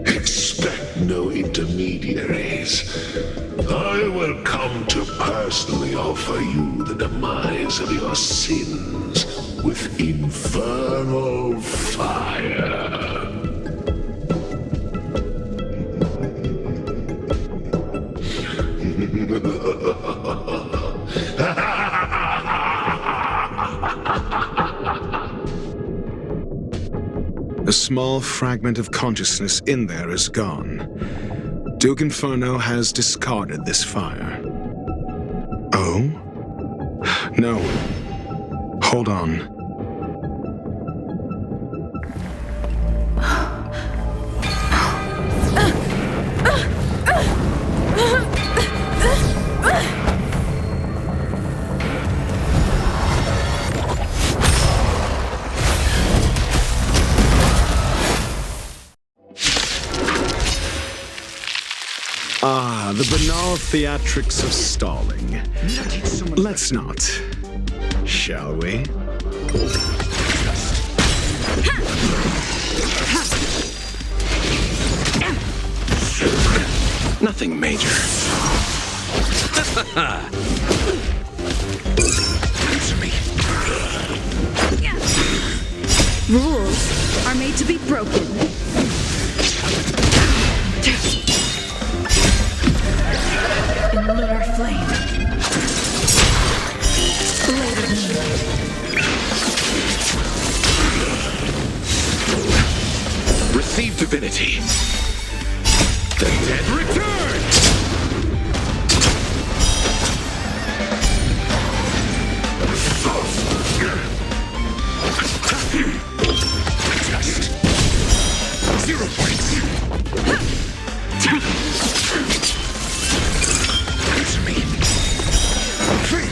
Speaker 15: expect no intermediaries. I will come to personally offer you the demise of your sins with infernal fire.
Speaker 5: A small fragment of consciousness in there is gone. Duke Inferno has discarded this fire. Oh? No. Hold on. Ah, the banal theatrics of stalling. Let's not, shall we?
Speaker 9: Nothing major. Answer me.
Speaker 1: Rules are made to be broken. In lunar flame. Blade of moonlight.
Speaker 9: Receive divinity. The dead return! Just 0 points. Answer me. Free.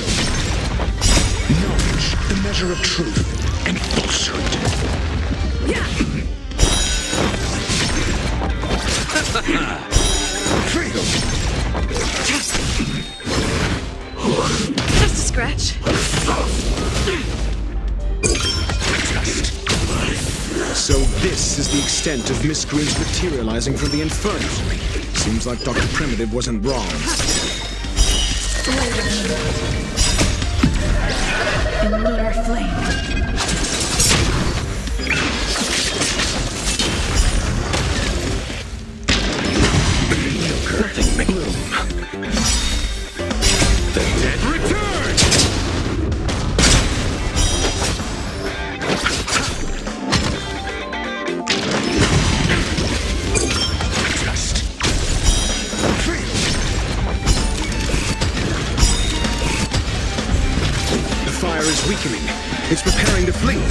Speaker 9: Knowledge, the measure of truth and falsehood. Freedom.
Speaker 1: Just a scratch.
Speaker 5: So this is the extent of miscreants materializing from the Inferno. Seems like Dr. Primitive wasn't wrong.
Speaker 1: In lunar flame.
Speaker 9: Nothing McLoom. The dead return! Just free.
Speaker 5: The fire is weakening. It's preparing to flee.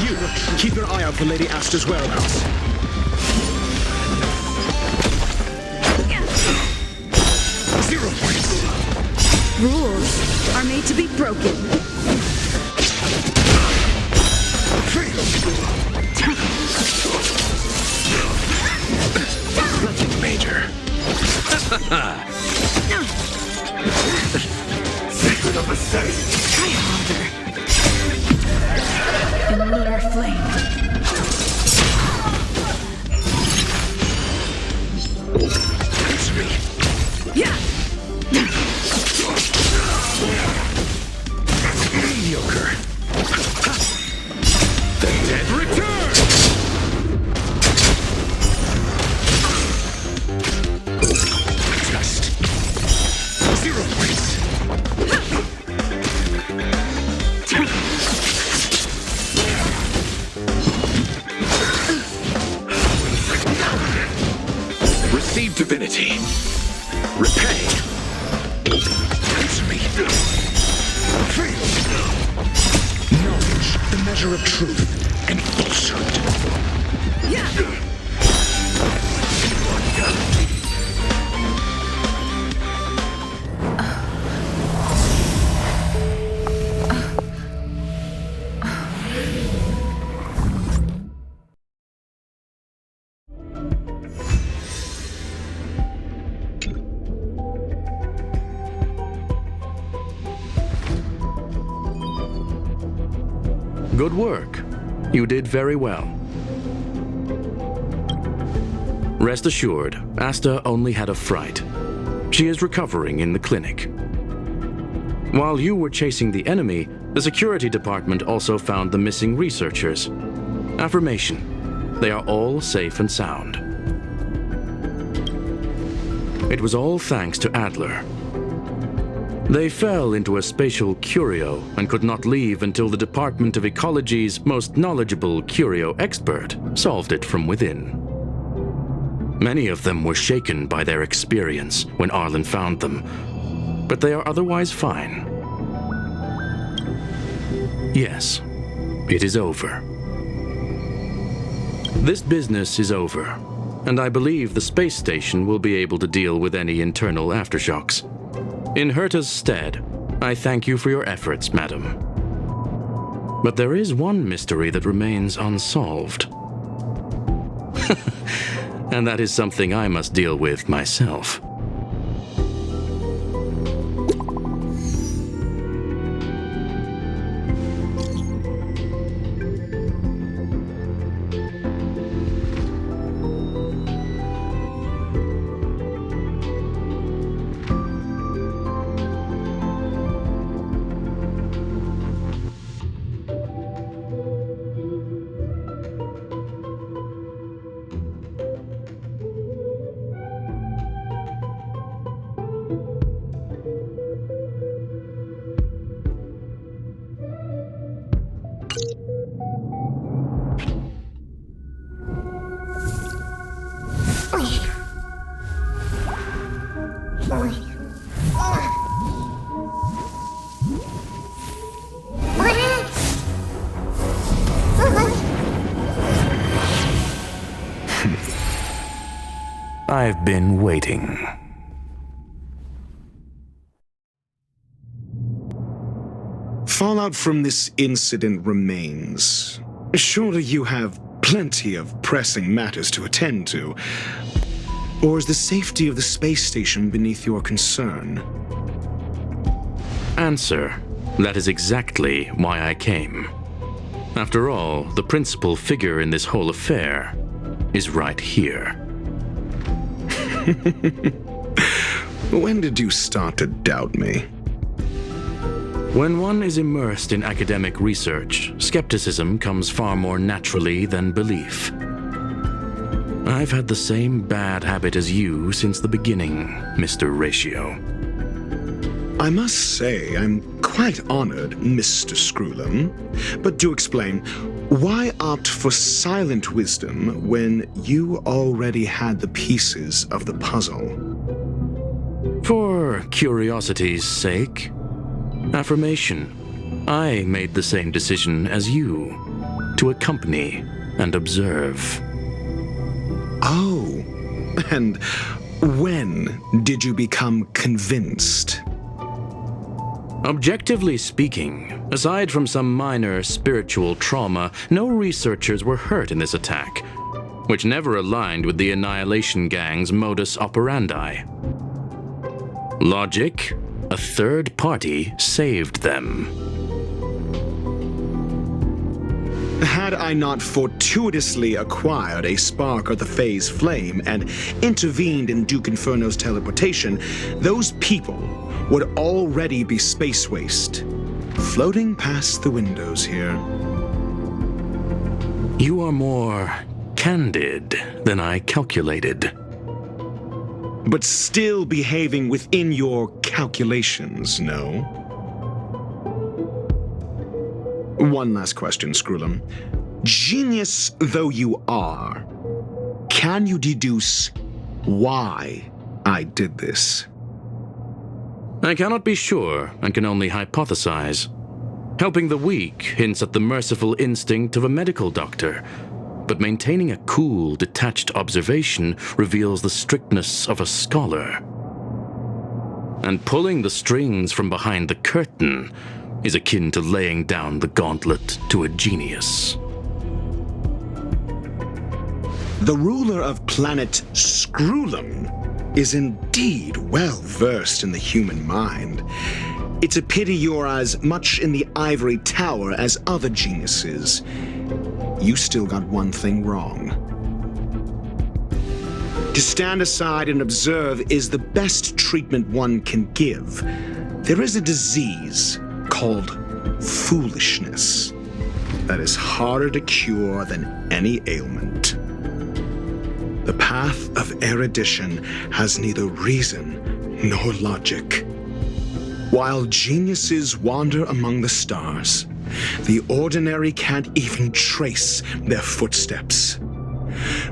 Speaker 5: You, keep your eye out for Lady Asta's whereabouts.
Speaker 1: Rules are made to be broken.
Speaker 9: Nothing major. Secret of the setting.
Speaker 1: Try harder. In lunar flame.
Speaker 9: Answer me.
Speaker 1: Yeah.
Speaker 9: Mediocre. The dead return! Just 0 points. Receive divinity. Repay. Answer me. Free. Knowledge, the measure of truth and falsehood.
Speaker 1: Yeah.
Speaker 4: Good work. You did very well. Rest assured, Asta only had a fright. She is recovering in the clinic. While you were chasing the enemy, the security department also found the missing researchers. Affirmation. They are all safe and sound. It was all thanks to Adler. They fell into a spatial curio and could not leave until the Department of Ecology's most knowledgeable curio expert solved it from within. Many of them were shaken by their experience when Arlen found them, but they are otherwise fine. Yes, it is over. This business is over, and I believe the space station will be able to deal with any internal aftershocks. In Herta's stead, I thank you for your efforts, madam. But there is one mystery that remains unsolved. And that is something I must deal with myself. I've been waiting.
Speaker 5: Fallout from this incident remains. Surely you have plenty of pressing matters to attend to. Or is the safety of the space station beneath your concern?
Speaker 4: Answer. That is exactly why I came. After all, the principal figure in this whole affair is right here.
Speaker 5: When did you start to doubt me?
Speaker 4: When one is immersed in academic research, skepticism comes far more naturally than belief. I've had the same bad habit as you since the beginning, Mr. Ratio.
Speaker 5: I must say, I'm quite honored, Mr. Screwllum. But do explain, why opt for silent wisdom when you already had the pieces of the puzzle?
Speaker 4: For curiosity's sake. Affirmation. I made the same decision as you, to accompany and observe.
Speaker 5: Oh, and when did you become convinced?
Speaker 4: Objectively speaking, aside from some minor spiritual trauma, no researchers were hurt in this attack, which never aligned with the Annihilation Gang's modus operandi. Logic? A third party saved them.
Speaker 5: Had I not fortuitously acquired a spark of the phase flame and intervened in Duke Inferno's teleportation, those people would already be space waste, floating past the windows here.
Speaker 4: You are more candid than I calculated.
Speaker 5: But still behaving within your calculations, no? One last question, Screwllum. Genius though you are, can you deduce why I did this?
Speaker 4: I cannot be sure and can only hypothesize. Helping the weak hints at the merciful instinct of a medical doctor, but maintaining a cool, detached observation reveals the strictness of a scholar. And pulling the strings from behind the curtain is akin to laying down the gauntlet to a genius.
Speaker 5: The ruler of planet Screwllum is indeed well versed in the human mind. It's a pity you're as much in the ivory tower as other geniuses. You still got one thing wrong. To stand aside and observe is the best treatment one can give. There is a disease called foolishness that is harder to cure than any ailment. The path of erudition has neither reason nor logic. While geniuses wander among the stars, the ordinary can't even trace their footsteps.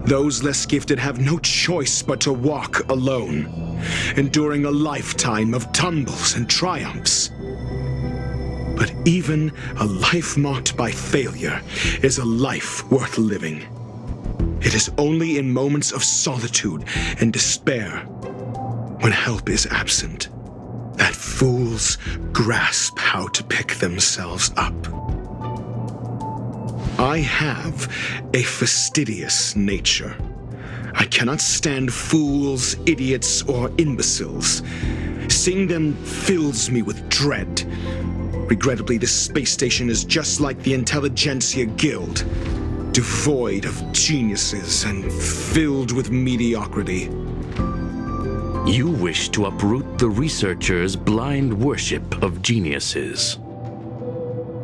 Speaker 5: Those less gifted have no choice but to walk alone, enduring a lifetime of tumbles and triumphs. But even a life marked by failure is a life worth living. It is only in moments of solitude and despair, when help is absent, that fools grasp how to pick themselves up. I have a fastidious nature. I cannot stand fools, idiots, or imbeciles. Seeing them fills me with dread. Regrettably, this space station is just like the Intelligentsia Guild, devoid of geniuses and filled with mediocrity.
Speaker 4: You wish to uproot the researchers' blind worship of geniuses.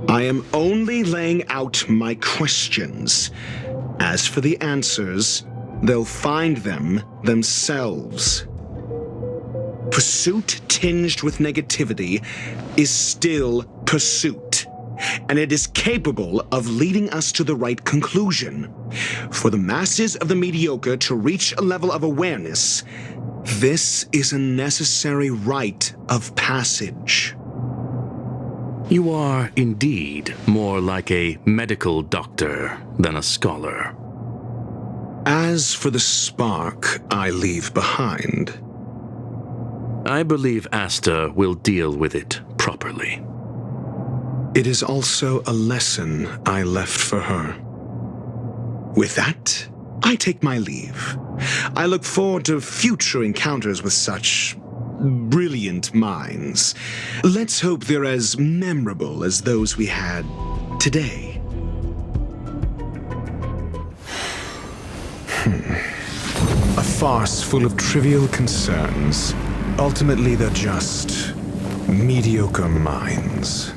Speaker 5: I am only laying out my questions. As for the answers, they'll find them themselves. Pursuit tinged with negativity is still pursuit, and it is capable of leading us to the right conclusion. For the masses of the mediocre to reach a level of awareness, this is a necessary rite of passage.
Speaker 4: You are indeed more like a medical doctor than a scholar.
Speaker 5: As for the spark I leave behind,
Speaker 4: I believe Asta will deal with it properly.
Speaker 5: It is also a lesson I left for her. With that, I take my leave. I look forward to future encounters with such brilliant minds. Let's hope they're as memorable as those we had today. A farce full of trivial concerns. Ultimately, they're just mediocre minds.